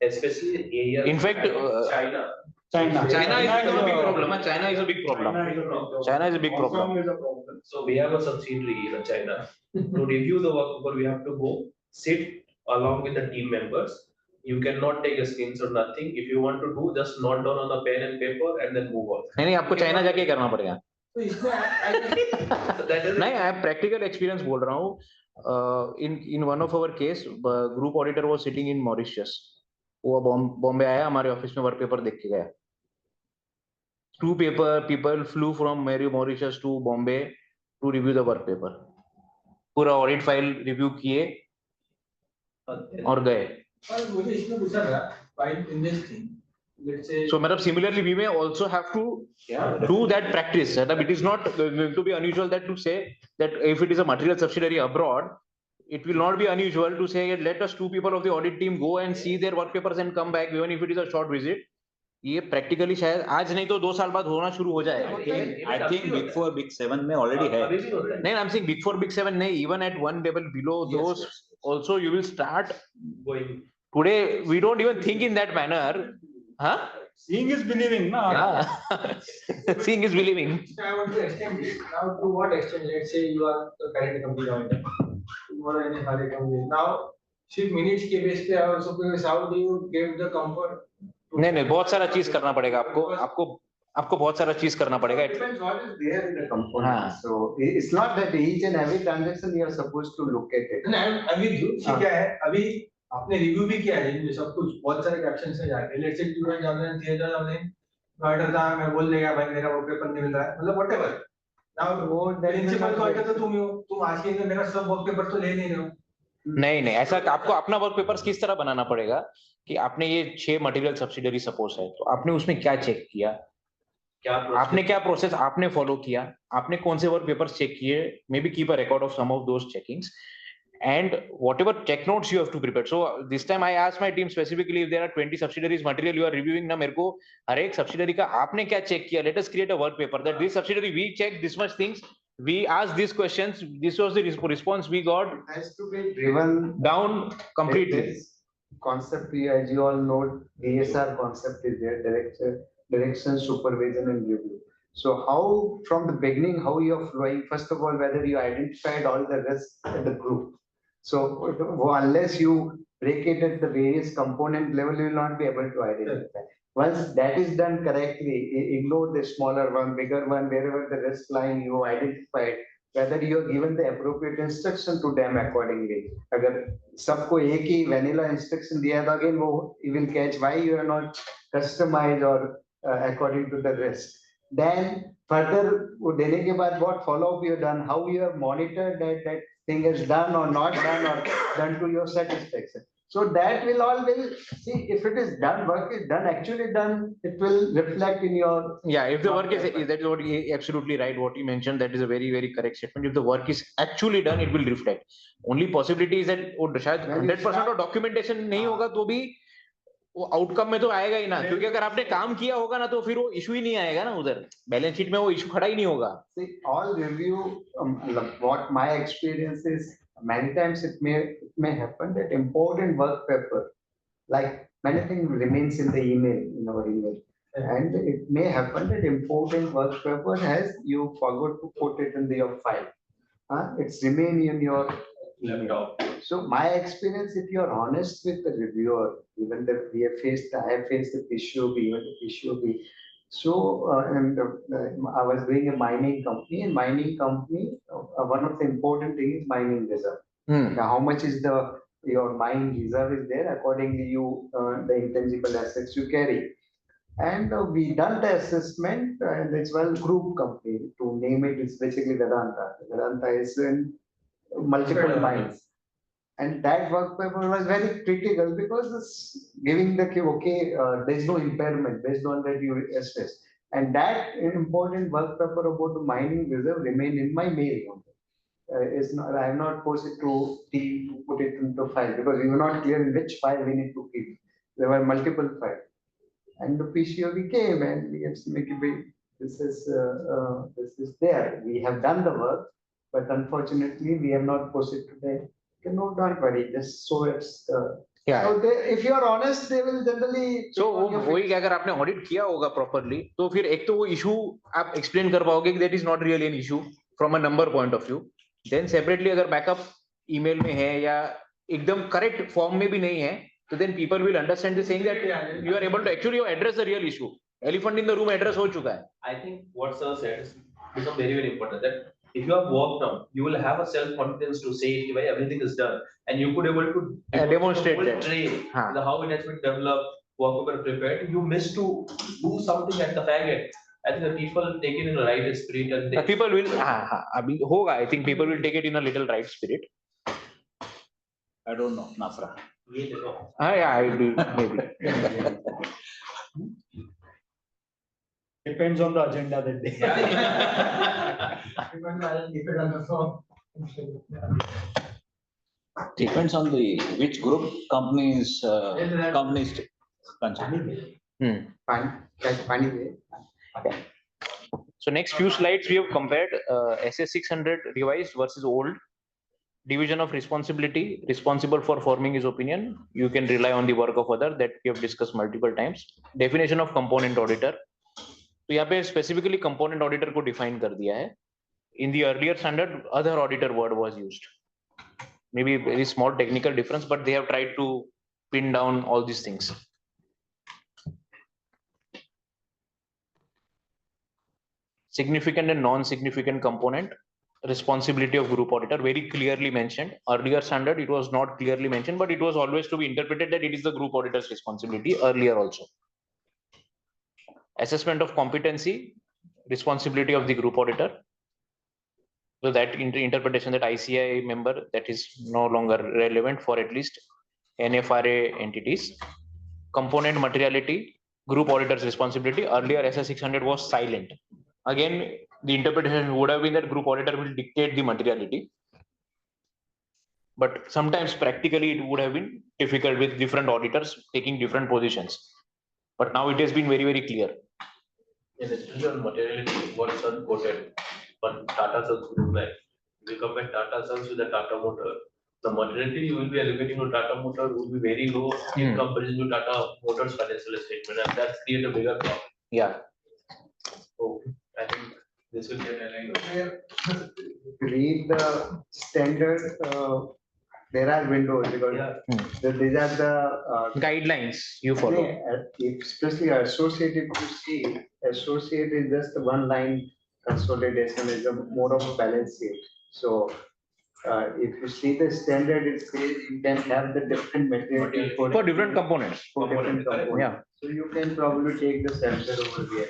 especially in areas In fact, China. China is a big problem. China is a big problem. China is a big problem. So we have a subsidiary in China. To review the work paper, we have to go sit along with the team members. You cannot take a screenshot, nothing. If you want to do, just note down on the pen and paper and then move on. नहीं आपको China जाके करना पड़ेगा। तो इसमें नहीं, I have practical experience बोल रहा हूँ। In one of our case, group auditor was sitting in Mauritius. वो बॉम्बे आया, हमारे ऑफिस में वर्क पेपर देख के गया। 2 people flew from Mauritius to Bombay to review the work paper. पूरा ऑडिट फाइल रिव्यू किए और गए। मुझे इसमें पूछा था, in this thing, let's say. So, मतलब similarly, we may also have to do that practice. It is not going to be unusual that to say that if it is a material subsidiary abroad, it will not be unusual to say let us 2 people of the audit team go and see their work papers and come back, even if it is a short visit. ये practically शायद आज नहीं तो 2 साल बाद होना शुरू हो जाएगा। I think Big 4, Big 7 में already है। नहीं, I'm saying Big 4, Big 7 नहीं, even at one level below those also you will start Going. Today we don't even think in that manner, huh? Seeing is believing, na? Yeah. Seeing is believing. I want to extend it. Now, to what extent? Let's say you are the current company owner, you are any other company. Now, सिर्फ minutes के base पे और so how do you get the comfort? नहीं, बहुत सारा चीज करना पड़ेगा आपको बहुत सारा चीज करना पड़ेगा। It depends what is there in the component. So it's not that each and every transaction you are supposed to look at it. I'm with you. क्या है? अभी आपने रिव्यू भी किया है सब कुछ, बहुत सारे कैप्शंस में जाके लेट्स से स्टूडेंट जाने थिएटर जाने गार्डर था, मैं बोल देगा भाई मेरा वो पेपर नहीं मिल रहा है, मतलब व्हाटएवर। नाउ वो प्रिंसिपल को तो तुम हो, तुम आज के दिन मेरा सब वर्क पेपर तो ले नहीं रहे हो। नहीं, ऐसा आपको अपना वर्क पेपर्स किस तरह बनाना पड़ेगा कि आपने ये 6 मटेरियल सब्सिडरी सपोज है, तो आपने उसमें क्या चेक किया, आपने क्या प्रोसेस आपने फॉलो किया, आपने कौन से वर्क पेपर्स चेक किए, maybe keep a record of some of those checkings and whatever check notes you have to prepare. So this time I asked my team specifically if there are 20 subsidiaries material you are reviewing ना, मेरे को हर एक subsidiary का आपने क्या check किया, let us create a work paper that this subsidiary we checked this much things, we asked these questions, this was the response we got. It has to be driven down completely. This concept, as you all know, DSR concept is there, direction, supervision and review. So how from the beginning, how you are flowing, first of all, whether you identified all the risks in the group. So unless you break it at the various component level, you will not be able to identify. Once that is done correctly, ignore the smaller one, bigger one, wherever the risk line you identified, whether you are given the appropriate instruction to them accordingly. अगर सबको एक ही vanilla instruction दिया तो again वो you will catch why you are not customized or according to the risk. Then further वो देने के बाद what follow up you have done, how you have monitored that thing is done or not done or done to your satisfaction. So that will all see if it is done, work is done, actually done, it will reflect in your. Yeah, if the work is that is what absolutely right. What you mentioned, that is a very very correct statement. If the work is actually done, it will reflect. Only possibility is that वो शायद 100% और documentation नहीं होगा तो भी वो outcome में तो आएगा ही ना, क्योंकि अगर आपने काम किया होगा ना तो फिर वो इशू ही नहीं आएगा ना, उधर बैलेंस शीट में वो इशू खड़ा ही नहीं होगा। See, all review, what my experience is, many times it may happen that important work paper, like many things remains in the email, in our email, and it may happen that important work paper has you forgot to put it in your file. It's remain in your laptop. So my experience, if you're honest with the reviewer, even that we have faced, I have faced the PCOB, even the PCOB. So, I was doing a mining company, and mining company, one of the important things is mining reserve. Now, how much is your mine reserve is there, accordingly you, the intangible assets you carry. And we done the assessment, and it's one group company, to name it, it's basically Vedanta. Vedanta is in multiple mines. And that work paper was very critical because it's giving the, okay, there's no impairment based on that you assess. And that important work paper about the mining reserve remain in my mail. It's not, I have not posted to team to put it into file because we were not clear in which file we need to keep. There were multiple files. And the PCOB came and we have to make it big. This is there. We have done the work, but unfortunately we have not posted today. No, don't worry. Just so it's. So if you are honest, they will generally. So वही अगर आपने audit किया होगा properly तो फिर एक तो वो इशू आप एक्सप्लेन कर पाओगे कि that is not really an issue from a number point of view then separately अगर बैकअप ईमेल में है या एकदम करेक्ट फॉर्म में भी नहीं है तो then people will understand the saying that you are able to actually address the real issue elephant in the room address हो चुका है I think what sir said is become very very important that if you have worked on, you will have a self confidence to say why everything is done, and you could able to demonstrate that. train how it has been developed, work over prepared. You miss to do something at the fag end. I think the people take it in the right spirit and they, people will अभी होगा I think people will take it in a little right spirit. I don't know, Nafra. Yeah, I do maybe. Depends on the agenda that day. Depends on the which group companies concerned. So next few slides we have compared SS 600 revised versus old. Division of responsibility, responsible for forming his opinion. You can rely on the work of other that we have discussed multiple times. Definition of component auditor. तो यहाँ पे specifically component auditor को define कर दिया है. In the earlier standard, other auditor word was used. Maybe very small technical difference, but they have tried to pin down all these things. Significant and non-significant component. Responsibility of group auditor very clearly mentioned. Earlier standard it was not clearly mentioned, but it was always to be interpreted that it is the group auditor's responsibility earlier also. Assessment of competency, responsibility of the group auditor. So that interpretation that ICI member, that is no longer relevant for at least NFRA entities. Component materiality, group auditor's responsibility. Earlier SS 600 was silent. Again, the interpretation would have been that group auditor will dictate the materiality. But sometimes practically it would have been difficult with different auditors taking different positions. But now it has been very, very clear. in the special materiality, what sir quoted on Tata Sons group line. If you compare Tata Sons with the Tata Motor, the materiality you will be allocating to Tata Motor will be very low in comparison to Tata Motors financial statement, and that's create a bigger problem. Yeah. So I think this will get aligned. Read the standard, there are windows because these are the guidelines you follow. Especially associate, if you see, associate is just one line consolidation is a more of a balance sheet. So if you see the standard, it says you can have the different material For different components. for different components. Yeah. So you can probably take the standard over there.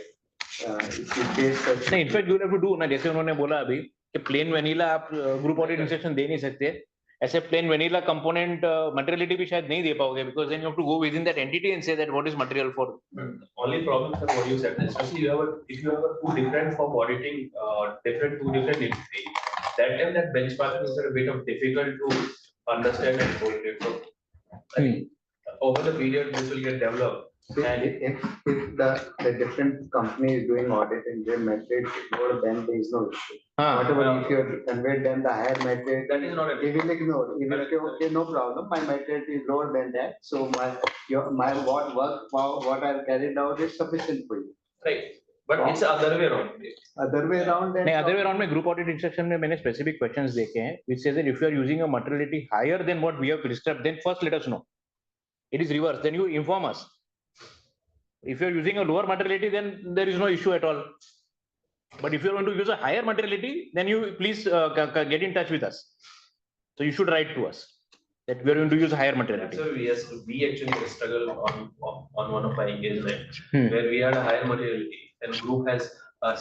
If you face such. नहीं, in fact you have to do ना, जैसे उन्होंने बोला अभी कि plain vanilla आप group audit instruction दे नहीं सकते, ऐसे प्लेन वेनिला कंपोनेंट मटेरियलिटी भी शायद नहीं दे पाओगे, because then you have to go within that entity and say that what is material for. Only problem is what you said, especially if you have a two different form auditing, two different entities, that time that benchmarking is a bit of difficult to understand and hold it. So I think over the period this will get developed. And if the different company is doing audit and their method is lower, then there is no issue. Whatever, if you convey them the higher method, that is not a they will ignore. Even if you okay, no problem, my method is lower than that, so my what I've carried out is sufficient for you. right. But it's other way around. Other way around. नहीं, other way around में group audit instruction में मैंने specific questions देखे हैं which says that if you are using a materiality higher than what we have prescribed, then first let us know. It is reverse, then you inform us. If you are using a lower materiality, then there is no issue at all. But if you are going to use a higher materiality, then you please get in touch with us. So you should write to us that we are going to use a higher materiality. So we actually struggled on one of my engagements where we had a higher materiality and group has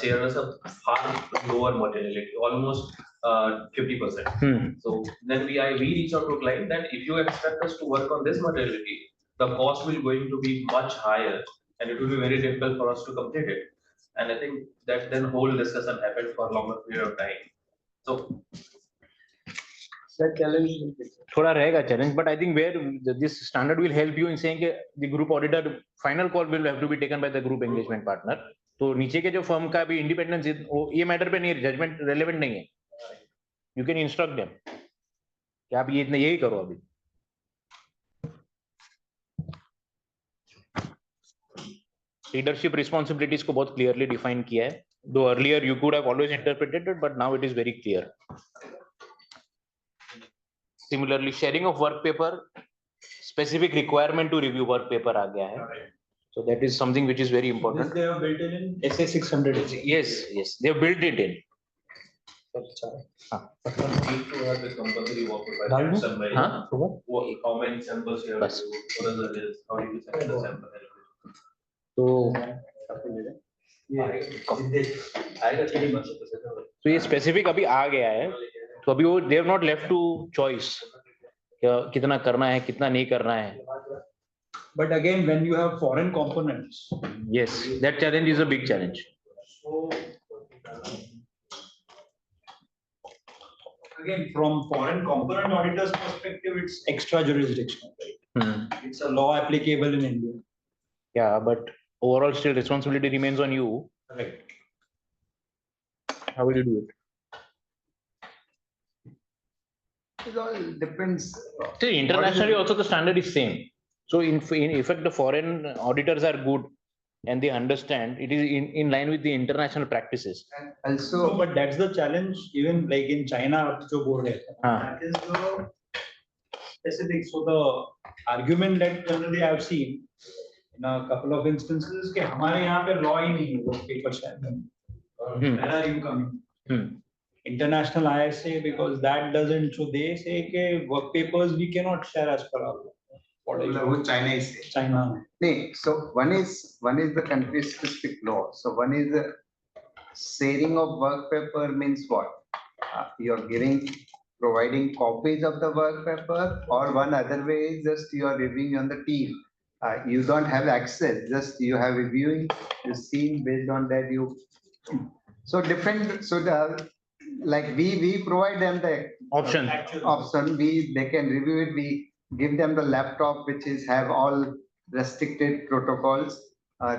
shared us a far lower materiality, almost 50%. So then we reach out to client that if you expect us to work on this materiality, the cost will going to be much higher and it will be very difficult for us to complete it. And I think that then whole discussion happened for a longer period of time. So that challenge. थोड़ा रहेगा challenge, but I think where this standard will help you in saying that the group auditor final call will have to be taken by the group engagement partner. तो नीचे के जो firm का भी independence ये matter पे नहीं है, judgment relevant नहीं है. You can instruct them कि आप ये इतना यही करो अभी. Leadership responsibilities को बहुत clearly define किया है. Though earlier you could have always interpreted it, but now it is very clear. Similarly, sharing of work paper, specific requirement to review work paper आ गया है. So that is something which is very important. This they have built in SA 600. Yes, they have built it in. need to have the compulsory work paper. डाल दूं? Sample. हाँ? How many samples you have बस. to do? What is the list? How do you send the sample? तो आएगा 3 months से. तो ये specific अभी आ गया है. तो अभी वो they have not left to choice कितना करना है कितना नहीं करना है. But again, when you have foreign components, Yes, that challenge is a big challenge. so again, from foreign component auditors perspective, it's extra jurisdiction, right? It's a law applicable in India. Yeah, but overall still responsibility remains on you. Right. How will you do it? It all depends. See, internationally also the standard is same. So in effect, the foreign auditors are good and they understand it is in line with the international practices. And So, also, but that's the challenge. Even like in China, जो बोल रहे थे, हाँ. that is the specific. So the argument that generally I've seen in a couple of instances कि हमारे यहाँ पे law ही नहीं है work paper share. Where are you coming? International ISA, because that doesn't. So they say कि work papers we cannot share as per our law. What is what China is saying. China? Nee, so one is the country specific law. So one is the sharing of work paper means what? You're providing copies of the work paper, or one other way is just you are reviewing on the team. You don't have access, just you have reviewing, you seen based on that you. So different, so the, like we provide them the Option. option, they can review it, we give them the laptop which is have all restricted protocols.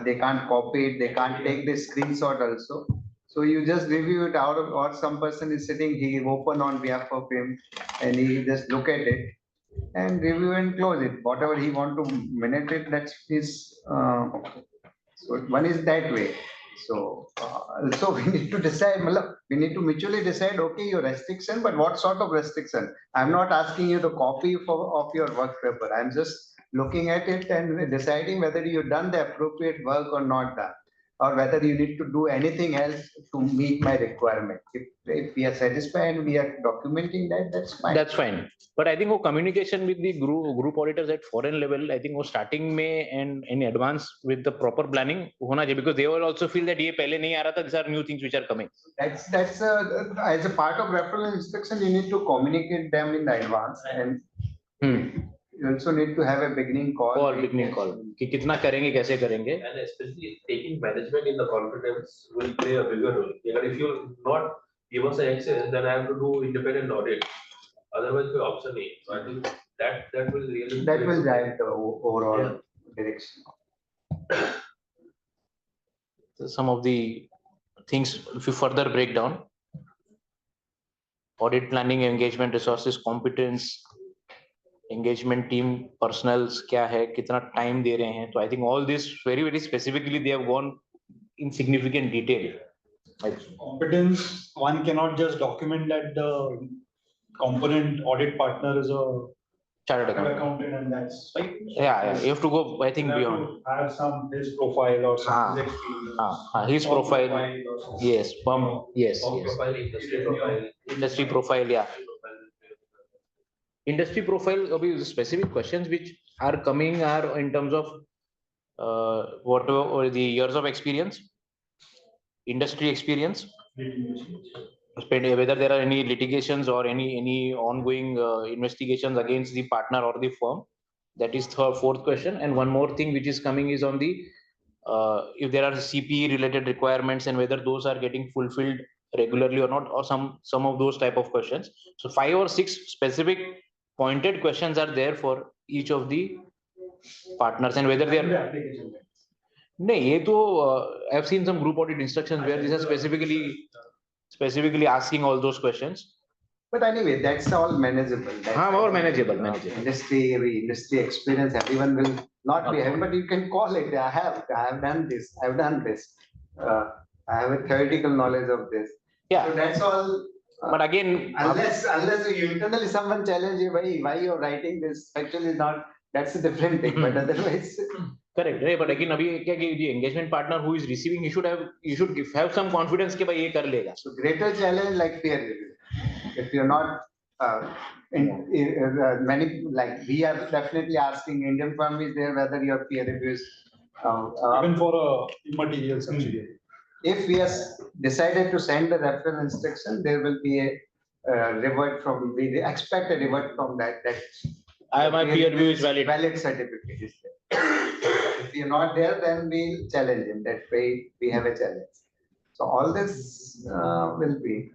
They can't copy it, they can't take the screenshot also. So you just review it out of, or some person is sitting, he open on behalf of him and he just look at it and review and close it. Whatever he want to minute it, that's his. So one is that way. So we need to decide, we need to mutually decide, okay, your restriction, but what sort of restriction? I'm not asking you the copy of your work paper. I'm just looking at it and deciding whether you've done the appropriate work or not done, or whether you need to do anything else to meet my requirement. If we are satisfied and we are documenting that, that's fine. That's fine. But I think वो communication with the group auditors at foreign level, I think वो starting में and in advance with the proper planning होना चाहिए, because they will also feel that ये पहले नहीं आ रहा था, these are new things which are coming. That's as a part of referral inspection, you need to communicate them in advance, and you also need to have a beginning call. Beginning call कि कितना करेंगे कैसे करेंगे. And especially taking management in the confidence will play a bigger role. If you not give us access, then I have to do independent audit. Otherwise, the option नहीं. So I think that will really. That will drive the overall direction. Some of the things, if you further break down, audit planning, engagement resources, competence, engagement team, personals क्या है, कितना time दे रहे हैं. So I think all this very specifically they have gone in significant detail. Competence, one cannot just document that the component audit partner is a Chartered accountant. accountant and that's right. Yeah, you have to go, I think, You have beyond. to have some his profile or some his experience. His profile, or something. yes, yes, Work yes. profile, industry profile. Industry profile, yeah. Industry profile, specific questions which are coming are in terms of whatever or the years of experience, industry experience, whether there are any litigations or any ongoing investigations against the partner or the firm. That is third, fourth question. And one more thing which is coming is on the if there are CPE related requirements and whether those are getting fulfilled regularly or not, or some of those type of questions. So 5 or 6 specific pointed questions are there for each of the partners and whether they are. No, I have seen some group audit instructions where these are specifically asking all those questions. But anyway, that's all manageable. More manageable. Industry experience, everyone will not be having, but you can call it. I have done this. I've done this. I have a theoretical knowledge of this. Yeah. So that's all. But again, unless you internally someone challenge you, why you're writing this actually not, that's a different thing. But otherwise. Correct. Right? But again, the engagement partner who is receiving, he should have some confidence that he will do it. So greater challenge like peer review. If you're not many, like we are definitely asking Indian firm is there whether your peer reviews even for a immaterial subsidiary. If we have decided to send the referral instruction, there will be a revert from, we expect a revert from that my peer review is valid. Valid certificate is there. If you're not there, then we'll challenge him. That way we have a challenge. So all this will be.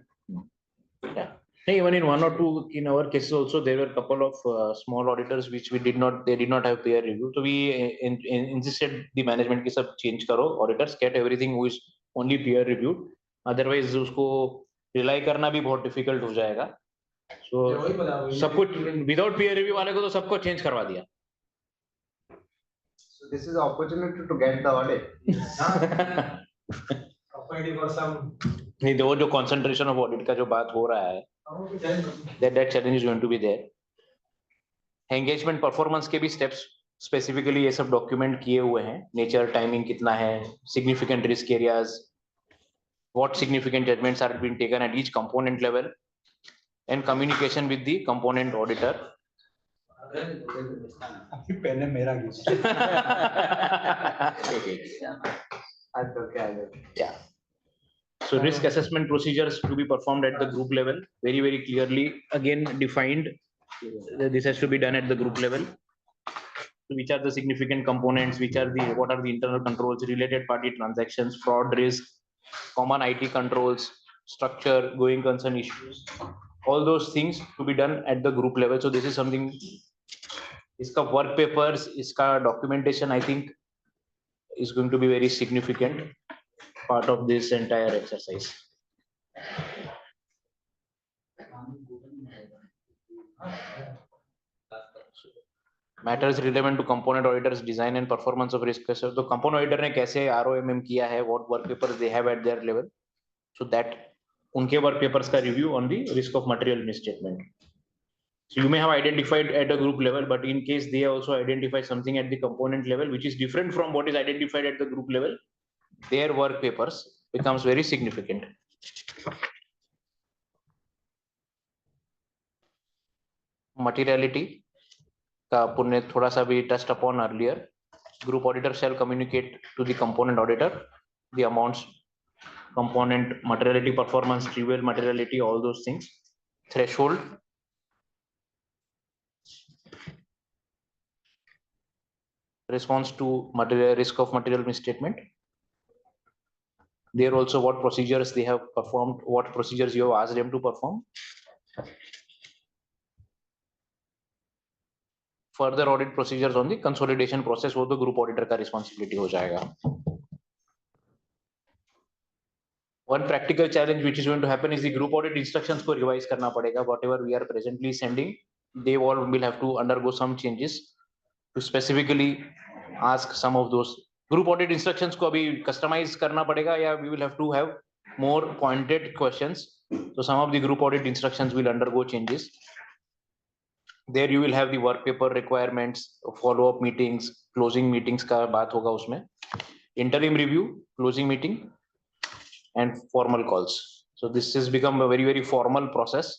Yeah. Even in 1 or 2 in our cases also, there were a couple of small auditors which they did not have peer review. So we insisted the management ki sab change karo, auditors get everything who is only peer reviewed. Otherwise usko rely karna bhi बहुत difficult हो जाएगा. So सब कुछ without peer review वाले को तो सबको change करवा दिया. So this is an opportunity to get the audit. नहीं तो वो जो concentration of audit का जो बात हो रहा है, that challenge is going to be there. Engagement performance के भी steps specifically ये सब document किए हुए हैं. Nature, timing कितना है, significant risk areas, what significant judgments are being taken at each component level, and communication with the component auditor. पहले मेरा Yeah. So risk assessment procedures to be performed at the group level, very, very clearly again defined. This has to be done at the group level. So which are the significant components? What are the internal controls, related party transactions, fraud risk, common IT controls, structure, going concern issues, all those things to be done at the group level. So this is something. Iska work papers, iska documentation, I think, is going to be very significant part of this entire exercise. Matters relevant to component auditors design and performance of risk assessment. So component auditor ने कैसे ROMM किया है, what work papers they have at their level, so that उनके work papers का review on the risk of material misstatement. So you may have identified at a group level, but in case they also identify something at the component level, which is different from what is identified at the group level, their work papers becomes very significant. Materiality, का पुण्य थोड़ा सा भी touched upon earlier. Group auditor shall communicate to the component auditor the amounts, component materiality, performance, trivial materiality, all those things. Threshold. Response to risk of material misstatement. There also what procedures they have performed, what procedures you have asked them to perform. Further audit procedures on the consolidation process, वो तो group auditor का responsibility हो जाएगा. One practical challenge which is going to happen is the group audit instructions को revise करना पड़ेगा. Whatever we are presently sending, they all will have to undergo some changes to specifically ask some of those group audit instructions को अभी customize करना पड़ेगा या we will have to have more pointed questions. So some of the group audit instructions will undergo changes. There you will have the work paper requirements, follow up meetings, closing meetings का बात होगा उसमें, interim review, closing meeting and formal calls. So this has become a very formal process.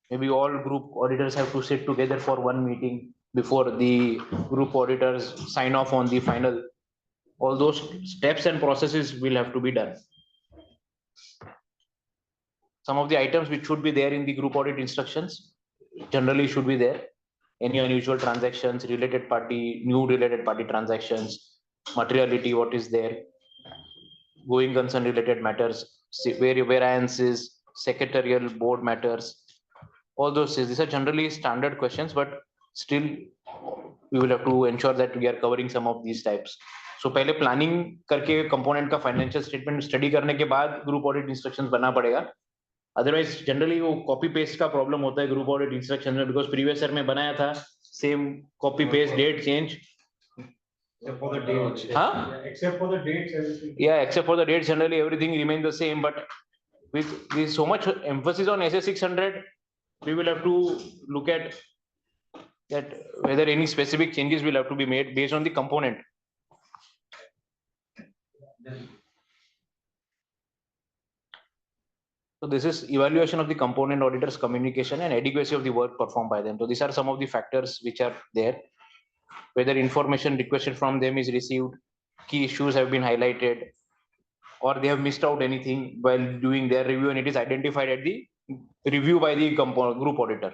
Maybe all group auditors have to sit together for one meeting before the group auditors sign off on the final. All those steps and processes will have to be done. Some of the items which should be there in the group audit instructions generally should be there. Any unusual transactions, related party, new related party transactions, materiality, what is there, going concern related matters, variances, secretarial board matters, all those things. These are generally standard questions, but still we will have to ensure that we are covering some of these types. So पहले planning करके component का financial statement study करने के बाद group audit instructions बनना पड़ेगा. Otherwise generally वो copy paste का प्रॉब्लम होता है ग्रुप ऑडिट इंस्ट्रक्शन में, बिकॉज प्रीवियस ईयर में बनाया था same copy paste, date change. Except for the dates. Huh? Except for the dates, everything. Yeah, except for the dates, generally everything remains the same. But with so much emphasis on SA 600, we will have to look at that whether any specific changes will have to be made based on the component. So this is evaluation of the component auditors' communication and adequacy of the work performed by them. So these are some of the factors which are there. Whether information requested from them is received, key issues have been highlighted, or they have missed out anything while doing their review and it is identified at the review by the group auditor.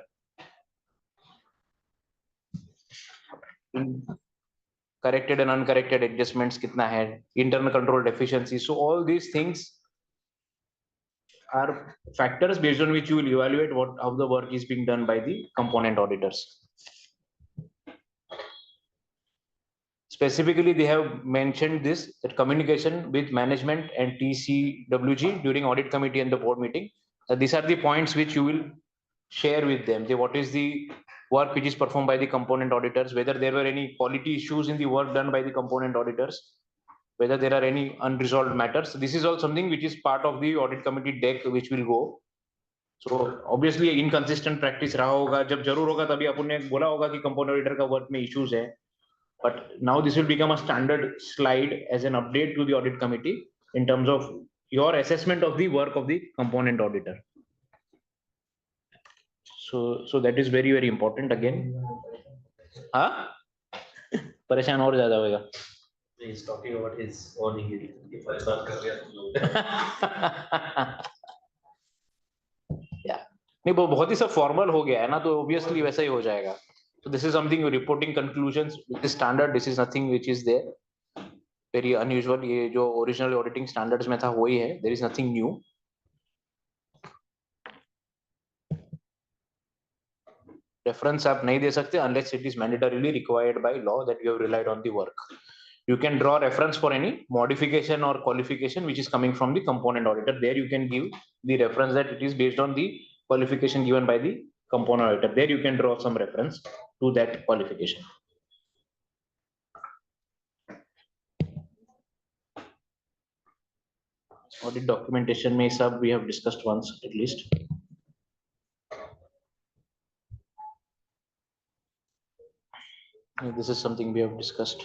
Corrected and uncorrected adjustments kitna hai, internal control deficiencies. So all these things are factors based on which you will evaluate how the work is being done by the component auditors. Specifically, they have mentioned this, that communication with management and TCWG during audit committee and the board meeting. These are the points which you will share with them. What is the work which is performed by the component auditors, whether there were any quality issues in the work done by the component auditors, whether there are any unresolved matters. This is all something which is part of the audit committee deck which will go. So obviously inconsistent practice रहा होगा, जब जरूर होगा तभी अपन ने बोला होगा कि component auditor का work में issues है. But now this will become a standard slide as an update to the audit committee in terms of your assessment of the work of the component auditor. So that is very important again. हाँ परेशान और ज्यादा होगा. He's talking about his own ingredient. If I start career, yeah, नहीं वो बहुत ही सब formal हो गया है ना, तो obviously वैसा ही हो जाएगा. So this is something reporting conclusions with the standard. This is nothing which is there very unusual. ये जो original auditing standards में था वही है. There is nothing new. Reference आप नहीं दे सकते unless it is mandatorily required by law that you have relied on the work. You can draw reference for any modification or qualification which is coming from the component auditor. There you can give the reference that it is based on the qualification given by the component auditor. There you can draw some reference to that qualification. Audit documentation में सब we have discussed once at least. This is something we have discussed.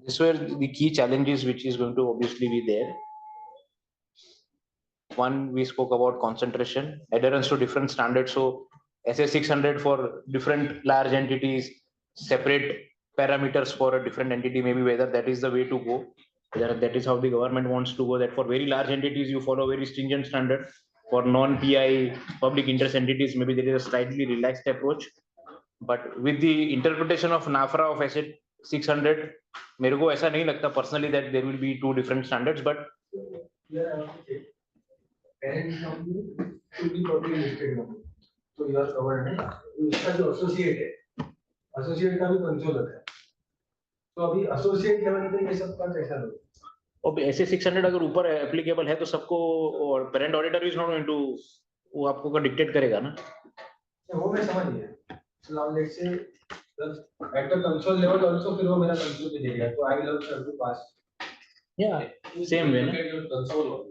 These were the key challenges which is going to obviously be there. One, we spoke about concentration, adherence to different standards. So SA 600 for different large entities, separate parameters for a different entity, maybe whether that is the way to go. Whether that is how the government wants to go, that for very large entities, you follow very stringent standard. For non-PI public interest entities, maybe there is a slightly relaxed approach. But with the interpretation of NAFRA of SA 600, मेरे को ऐसा नहीं लगता personally that there will be two different standards, but parent company should be properly listed company. So you are covered है. इसका जो associate है, associate का भी control होता है. तो अभी associate level पे ये सब का कैसा लोग? अब ऐसे 600 अगर ऊपर applicable है तो सबको और parent auditor is not going to वो आपको का dictate करेगा ना? वो मैं समझ गया. So now let's say At the console level also फिर वो मेरा console पे देगा, तो I will also have to pass. Yeah, same way. Look at your console only.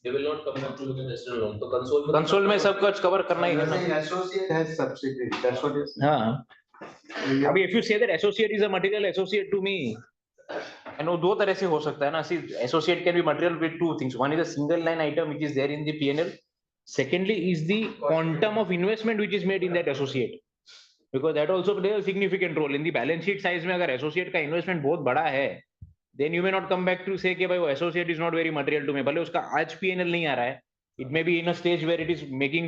They will not come back to look at external loan. तो console console में सब कुछ कवर करना ही करना. Associate has subsidiary, that's what you're saying. हाँ. अभी if you say that associate is a material associate to me, and वो दो तरह से हो सकता है ना. See, associate can be material with two things. One is a single line item which is there in the P&L. Secondly is the quantum of investment which is made in that associate. Because that also plays a significant role in the balance sheet size में अगर associate का investment बहुत बड़ा है, then you may not come back to say कि भाई वो associate is not very material to me. भले उसका आज P&L नहीं आ रहा है. It may be in a stage where it is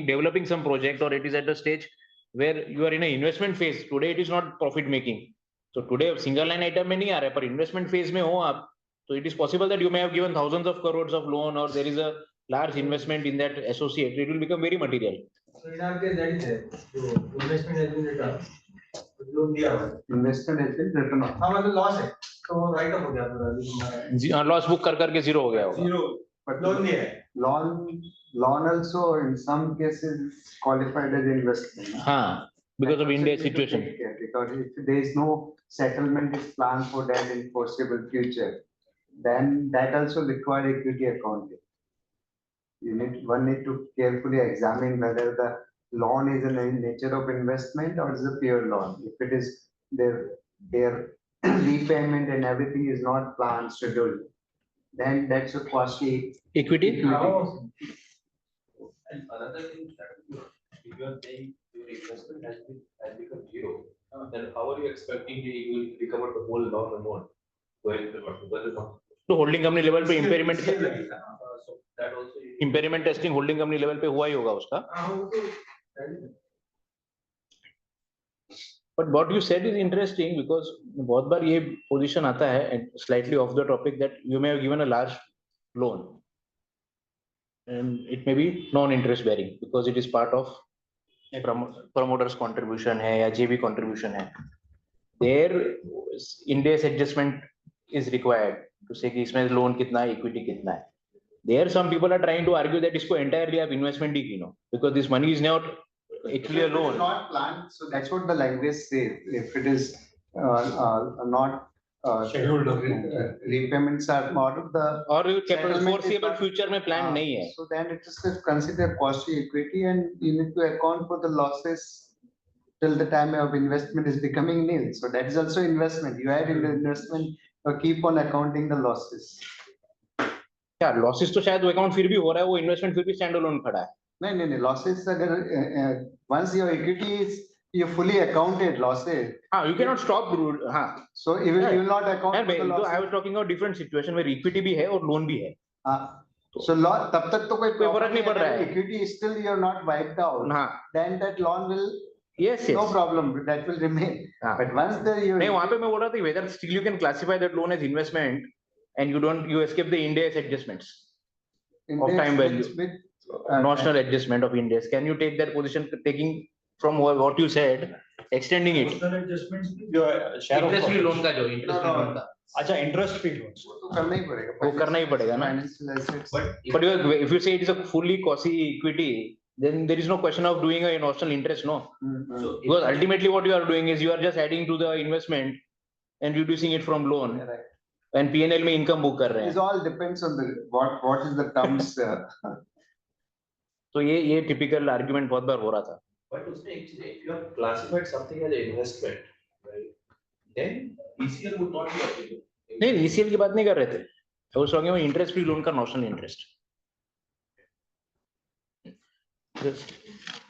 developing some project, or it is at a stage where you are in an investment phase. Today it is not profit making. So today single line item में नहीं आ रहा है, पर investment phase में हो आप, so it is possible that you may have given thousands of crores of loan, or there is a large investment in that associate. It will become very material. So in our case that is there. So investment has been returned. Loan दिया हुआ है. Investment has been written off. हाँ मतलब loss है. तो write off हो गया पूरा. लॉस बुक कर करके जीरो हो गया होगा. Zero. But Loan दिया है. loan also in some cases is qualified as investment. हाँ, because of India's situation. Because if there is no settlement is planned for that in foreseeable future, then that also require equity accounting. One need to carefully examine whether the loan is in the nature of investment or is a pure loan. If it is their repayment and everything is not planned, scheduled, then that's a quasi Equity? How? And another thing that if you are saying your investment has become zero, then how are you expecting you will recover the whole loan amount? तो holding company level पे impairment So that also. Impairment testing holding company level पे हुआ ही होगा उसका. But what you said is interesting, because बहुत बार ये position आता है slightly off the topic that you may have given a large loan and it may be non-interest bearing because it is part of promoters contribution है या JV contribution है. There INDAS adjustment is required to say कि इसमें loan कितना है, equity कितना है. There some people are trying to argue that इसको entirely आप investment he Keanu because this money is not actually a loan. Not planned, so that's what the language says. If it is not Scheduled repayments are part of the. और settlement is foreseeable not- future में plan नहीं है. So then it is considered quasi equity and you need to account for the losses till the time of investment is becoming nil. So that is also investment. You add in the investment, or keep on accounting the losses. क्या losses तो शायद वो account फिर भी हो रहा है, वो investment फिर भी standalone खड़ा है. नहीं losses अगर once your equity is you fully accounted losses. हाँ, you cannot stop. हाँ. So even you will not account यार for the भाई, तो I losses. was talking about different situation where equity भी है और loan भी है. हाँ. So loss तब तक तो कोई फर्क नहीं पड़ रहा है. Equity is still you are not wiped out. हाँ. Then that loan will Yes. no problem, that will remain. हाँ. But once there you. नहीं, वहाँ पे मैं बोल रहा था whether still you can classify that loan as investment and you escape the INDAS adjustments of time value. Notional adjustment of INDAS. Can you take that position, taking from what you said, extending it? Notional adjustments, your share of. Interest free loan का जो interest free loan का. अच्छा, interest free loans. वो तो करना ही पड़ेगा. वो करना ही पड़ेगा ना. Financial assets. But if you say it is a fully quasi equity, then there is no question of doing a notional interest, no. So Because ultimately what you are doing is you are just adding to the investment and reducing it from loan. right. And P&L में income book कर रहे This हैं. all depends on the what is the terms. तो ये typical argument बहुत बार हो रहा था. But उसमें actually if you have classified something as an investment, right? Then ECL would not be applicable. नहीं, ECL की बात नहीं कर रहे थे. I was talking about interest free loan का notional interest.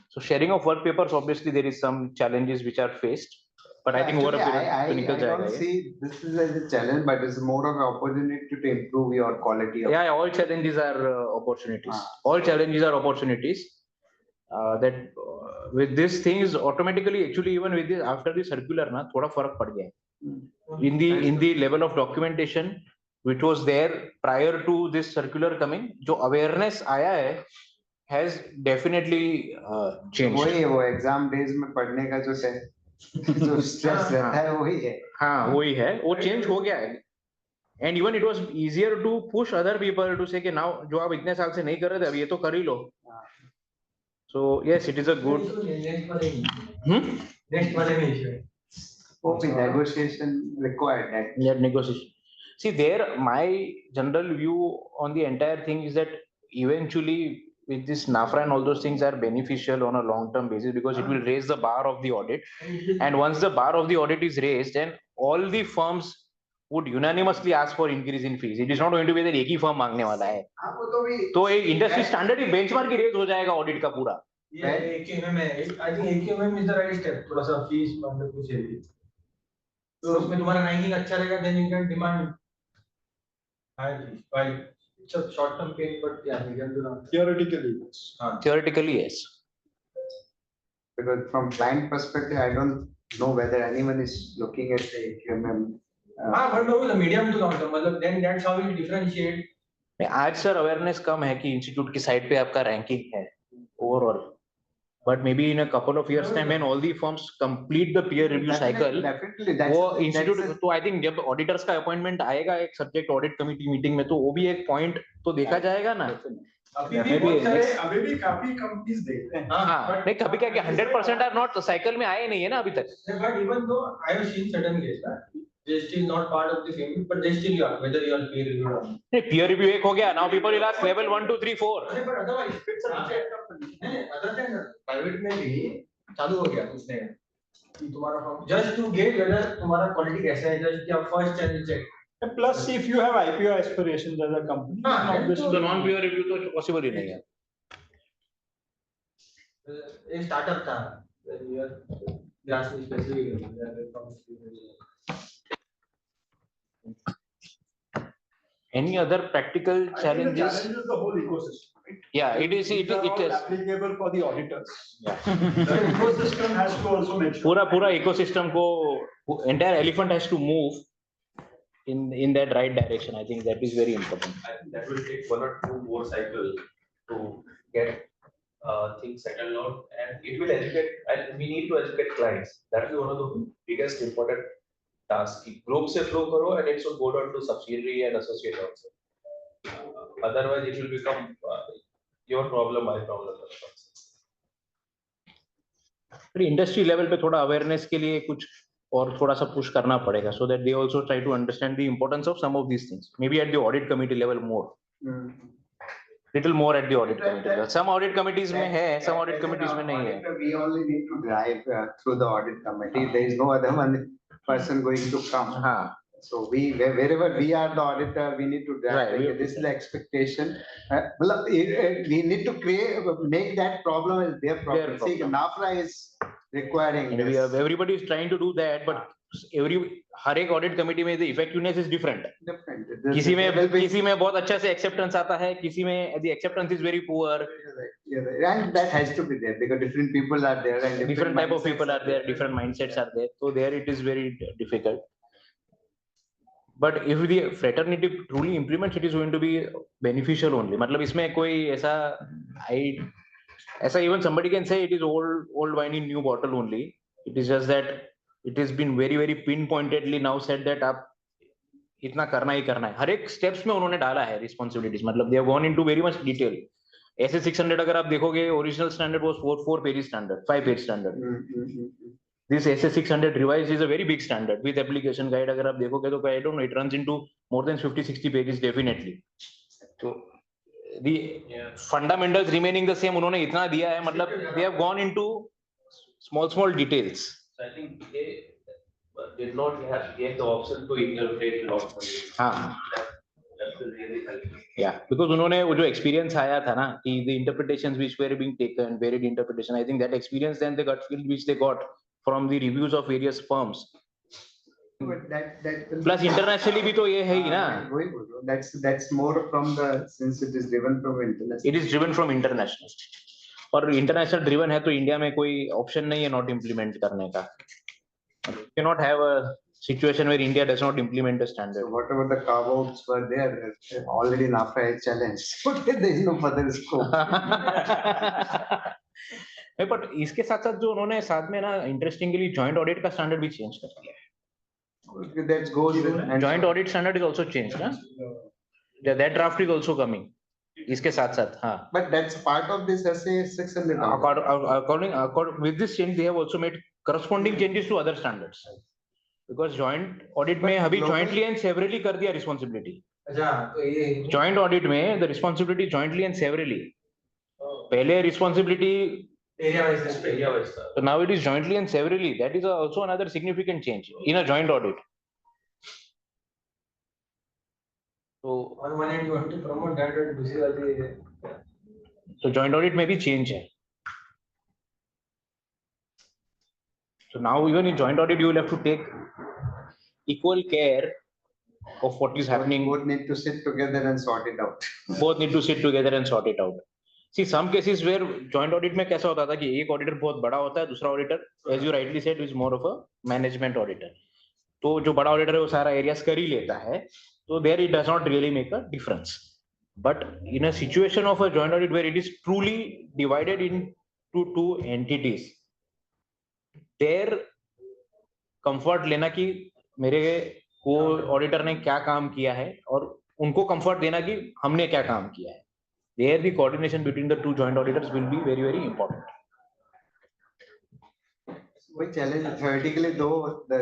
So sharing of work papers, obviously there is some challenges which are faced, but I think over a period I निकल don't जाएगा ये. see this is as a challenge, but it's more of an opportunity to improve your quality of. Yeah, all challenges are opportunities. Ah. All challenges are opportunities. With these things automatically, actually even with this after the circular ना थोड़ा फर्क पड़ गया है. In the level of documentation which was there prior to this circular coming, जो awareness आया है has definitely changed. वही है वो एग्जाम डेज में पढ़ने का जो स्ट्रेस रहता है वही है. हाँ वही है, वो चेंज हो गया है. And even it was easier to push other people to say कि now जो आप इतने साल से नहीं कर रहे थे अब ये तो कर ही लो. So yes, it is a good. Next one. Hmm? Next one is issue. Hope in negotiation required that. That negotiation. See, there, my general view on the entire thing is that eventually with this NAFRA and all those things are beneficial on a long-term basis because it will raise the bar of the audit. And once the bar of the audit is raised, then all the firms would unanimously ask for increase in fees. It is not going to be that एक ही firm मांगने वाला है. तो एक industry standard ही benchmark ही raise हो जाएगा audit का पूरा. ये AQMM है. I think AQMM is the right step. थोड़ा सा fees मतलब कुछ है. तो उसमें तुम्हारा ranking अच्छा रहेगा, then you can demand higher fees. While it's a short-term pain, but yeah, medium to long. Theoretically, yes. Theoretically, yes. Because from client perspective, I don't know whether anyone is looking at the AQMM. But no, the medium to long term, मतलब then that's how you differentiate. आज sir awareness कम है कि institute की side पे आपका ranking है overall, but may be in a couple of years time when all the firms complete the peer review cycle, वो institute तो आई थिंक जब ऑडिटर्स का अपॉइंटमेंट आएगा एक सब्जेक्ट ऑडिट कमिटी मीटिंग में, तो वो भी एक पॉइंट तो देखा जाएगा ना. अभी भी काफी कंपनीज देखते हैं. हाँ, नहीं कभी क्या कि 100% आर नॉट साइकिल में आए नहीं है ना अभी तक. But even though I have seen certain cases, they still not part of the framework, but they still are, whether you are peer review or not. नहीं, peer review एक हो गया, now people will ask level 1 2 3 4. अरे but otherwise it's a private company. नहीं, other than private में भी चालू हो गया उसने कि तुम्हारा form just to get whether तुम्हारा quality कैसा है, just क्या first channel check. Plus, if you have IPO aspirations as a company, तो नॉन peer review तो पॉसिबल ही नहीं है. ये स्टार्टअप था, ग्लास में specific Any other practical challenges? The challenge is the whole ecosystem, right? Yeah, it is. It is applicable for the auditors. Yeah. The ecosystem has to also make sure. पूरा ecosystem को entire elephant has to move in that right direction. I think that is very important. I think that will take 1 or 2 more cycles to get things settled out, and it will educate, and we need to educate clients. That is one of the biggest important tasks. Group से flow करो, and it should go down to subsidiary and associate also. Otherwise, it will become your problem, my problem. फिर industry level पे थोड़ा awareness के लिए कुछ और थोड़ा सा पुश करना पड़ेगा, so that they also try to understand the importance of some of these things. Maybe at the audit committee level more. Little more at the audit committee level. Some audit committees में है, some audit committees में नहीं है. We only need to drive through the audit committee. There is no other one person going to come. हाँ. So wherever we are the auditor, we need to drive. Right, Like, this is the expectation. We need to make that problem as their problem. See, NAFRA is requiring And we have, everybody is trying to do that, but हर एक audit committee में the effectiveness is different. किसी में बहुत अच्छा से acceptance आता है, किसी में the acceptance is very poor. And that has to be there because different people are there and different type of people are there, different mindsets are there. So there it is very difficult. But if the fraternity truly implements, it is going to be beneficial only. मतलब इसमें कोई ऐसा even somebody can say it is old wine in new bottle only. It is just that it has been very pinpointedly now said that आप इतना करना ही करना है. हर एक steps में उन्होंने डाला है responsibilities. मतलब they have gone into very much detail. ऐसे 600 अगर आप देखोगे, original standard was 4 page standard, 5 page standard. This SS600 revised is a very big standard with application guide. अगर आप देखोगे तो I don't know, it runs into more than 50-60 pages definitely. So the fundamentals remaining the same, उन्होंने इतना दिया है, मतलब they have gone into small details. So I think they did not get the option to interpret a lot more. हाँ. That will really help. Yeah, because उन्होंने वो जो experience आया था ना कि the interpretations which were being taken, varied interpretation. I think that experience then the gut feel which they got from the reviews of various firms. But that Plus internationally भी तो ये है ही ना. That's more from the, since it is driven from international. It is driven from international. और international driven है तो India में कोई option नहीं है not implement करने का. You cannot have a situation where India does not implement a standard. So whatever the carve-outs were there, already NAFRA is challenged. So there is no further scope. But इसके साथ जो उन्होंने साथ में ना interestingly joint audit का standard भी change कर दिया है. That goes and joint audit standard is also changed, ना? That draft is also coming. इसके साथ हाँ. But that's part of this SA 600. According with this change, they have also made corresponding changes to other standards. Because joint audit में But अभी global- jointly and severally कर दिया responsibility. अच्छा तो ये जॉइंट ऑडिट में the responsibility jointly and severally. पहले responsibility area wise था. so now it is jointly and severally. That is also another significant change in a joint audit. So On one hand you want to promote that, but दूसरी वाली so joint audit में भी change है. So now even in joint audit you will have to take equal care of what is happening. Both need to sit together and sort it out. Both need to sit together and sort it out. See some cases where joint audit में कैसा होता था कि एक auditor बहुत बड़ा होता है, दूसरा auditor as you rightly said is more of a management auditor. तो जो बड़ा auditor है वो सारा areas कर ही लेता है, तो there it does not really make a difference. But in a situation of a joint audit where it is truly divided into two entities, there comfort लेना कि मेरे को auditor ने क्या काम किया है और उनको comfort देना कि हमने क्या काम किया है. There the coordination between the two joint auditors will be very, very important. We challenge theoretically though the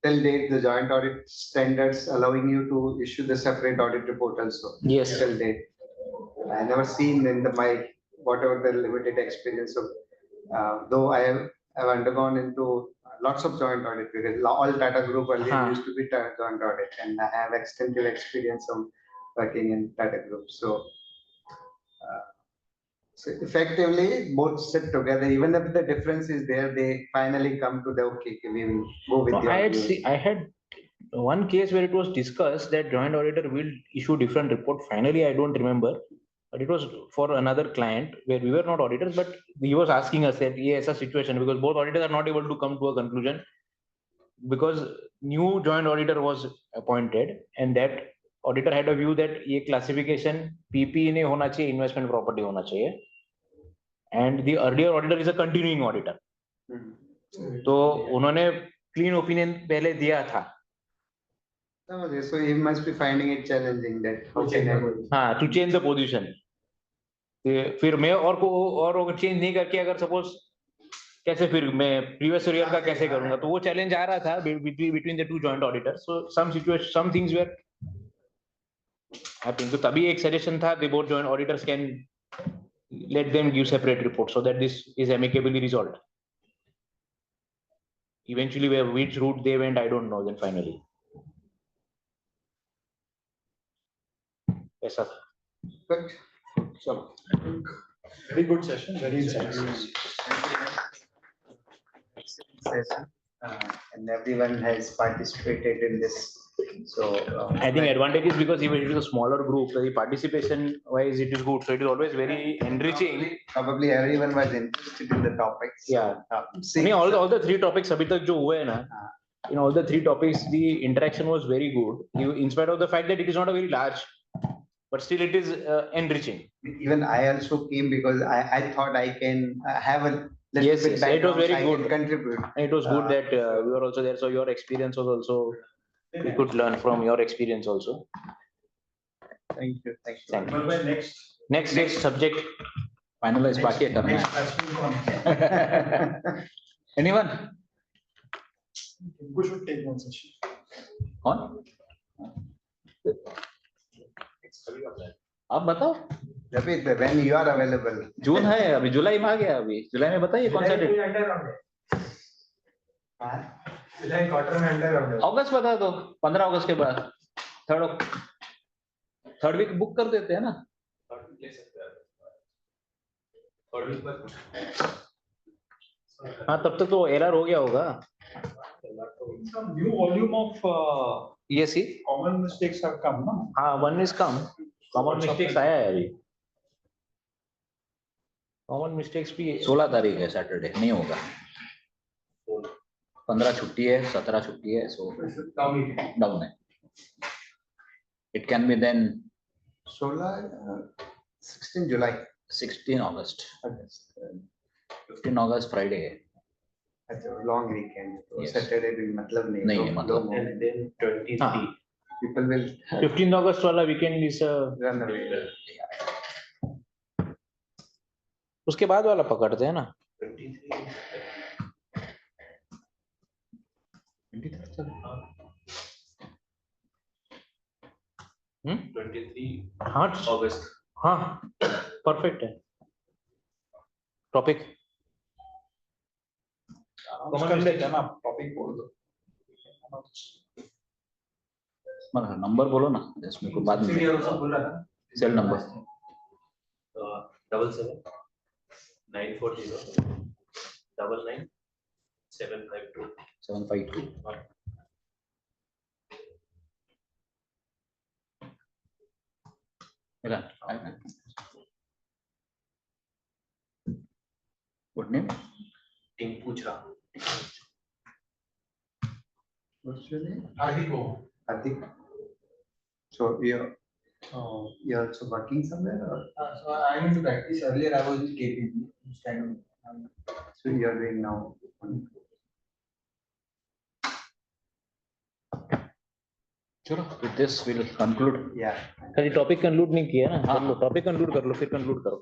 till date the joint audit standards allowing you to issue the separate audit report also. Yes. Till date. I never seen in my whatever the limited experience of though I have undergone into lots of joint audit because all Tata Group earlier used to be joint audit and I have extensive experience of working in Tata Group. So effectively, both sit together. Even if the difference is there, they finally come to the okay. We will go with No, your I had one case where it was discussed that joint auditor will issue different report. Finally, I don't remember, but it was for another client where we were not auditors, but he was asking us that yes, a situation because both auditors are not able to come to a conclusion because new joint auditor was appointed and that auditor had a view that ये classification PP नहीं होना चाहिए, investment property होना चाहिए, and the earlier auditor is a continuing auditor. तो उन्होंने clean opinion पहले दिया था. So he must be finding it challenging that हाँ, to change the position. फिर मैं और change नहीं करके अगर suppose कैसे फिर मैं previous year का कैसे करूँगा, तो वो challenge आ रहा था between the two joint auditors. So some things were happening. तो तभी एक suggestion था the both joint auditors can let them give separate reports so that this is amicably resolved. Eventually which route they went I don't know then finally. ऐसा था. But so Very good session, very insightful. session, and everyone has participated in this. So I think advantage is because even it is a smaller group, the participation wise it is good. So it is always very enriching. probably everyone was interested in the topics. Yeah. See, all the three topics अभी तक जो हुए हैं ना, in all the three topics the interaction was very good. In spite of the fact that it is not a very large, but still it is enriching. even I also came because I thought I can have a little Yes, bit yes, it was background, very I can good. contribute. And it was good that we were also there. So your experience was also, we could learn from your experience also. Thank you. Thank you. Thank you. Well, next Next subject. Finalize बाकी है करना next है. Ashwin कौन? Anyone? Who should take one session? कौन? आप बताओ. Ravi, when you are available. जून है अभी, जुलाई में आ गया अभी. जुलाई में बताइए कौन सा डेट. जुलाई क्वार्टर में अंडर राउंड है. अगस्त बता दो. 15 अगस्त के बाद. थर्ड वीक बुक कर देते हैं ना. हाँ तब तक तो एरर हो गया होगा. Some new volume of Yes, see. common mistakes have come, no? हाँ, one is come. Common mistakes आया है अभी. Common mistakes भी 16 तारीख है सैटरडे, नहीं होगा. 15 छुट्टी है, 17 छुट्टी है, सो डाउन है. It can be then 16 July. 16 August. 15 August Friday है. अच्छा, long weekend. तो Yes. Saturday भी मतलब नहीं. नहीं है मतलब. And then 23. हाँ. People will 15 August वाला weekend is run away. उसके बाद वाला पकड़ते हैं ना. 23. 23 हाँ August. हाँ परफेक्ट है टॉपिक कर लेते हैं ना टॉपिक बोल दो नंबर बोलो ना जिसमें को बाद में बोल रहा था सेल नंबर 77 940 752 मेरा good name Tinku Jha. What's your name? Arhiko. Atik. So you're also working somewhere or So I'm into practice. Earlier I was with KPP. so you're doing now? चलो with this we'll conclude Yeah. खाली topic conclude नहीं किया ना कर लो topic conclude कर लो फिर conclude करो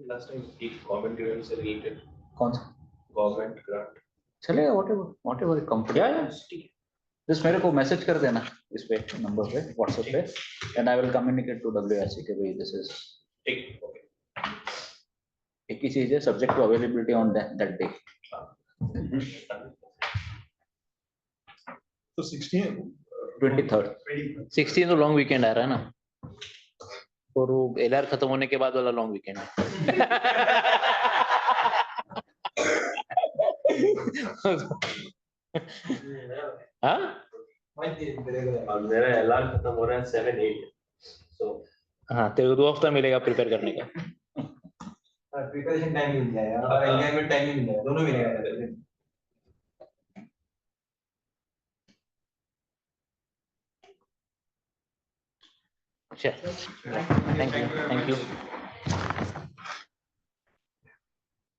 Last time government grants are related. कौन सा Government grant. चलेगा whatever comfortable just मेरे को मैसेज कर देना इस पे नंबर पे व्हाट्सएप पे and I will communicate to WRC कि भाई this is ठीक. Okay. एक ही चीज है subject to availability on that day तो 16 23rd 16 तो लॉन्ग वीकेंड आ रहा है ना और वो एलआर खत्म होने के बाद वाला लॉन्ग वीकेंड है हाँ और मेरा एलान खत्म हो रहा है 7-8. So हाँ तेरे को 2 हफ्ता मिलेगा प्रिपेयर करने का प्रिपरेशन टाइम मिल जाएगा और एंजॉयमेंट टाइम मिल जाएगा दोनों मिलेगा अच्छा थैंक यू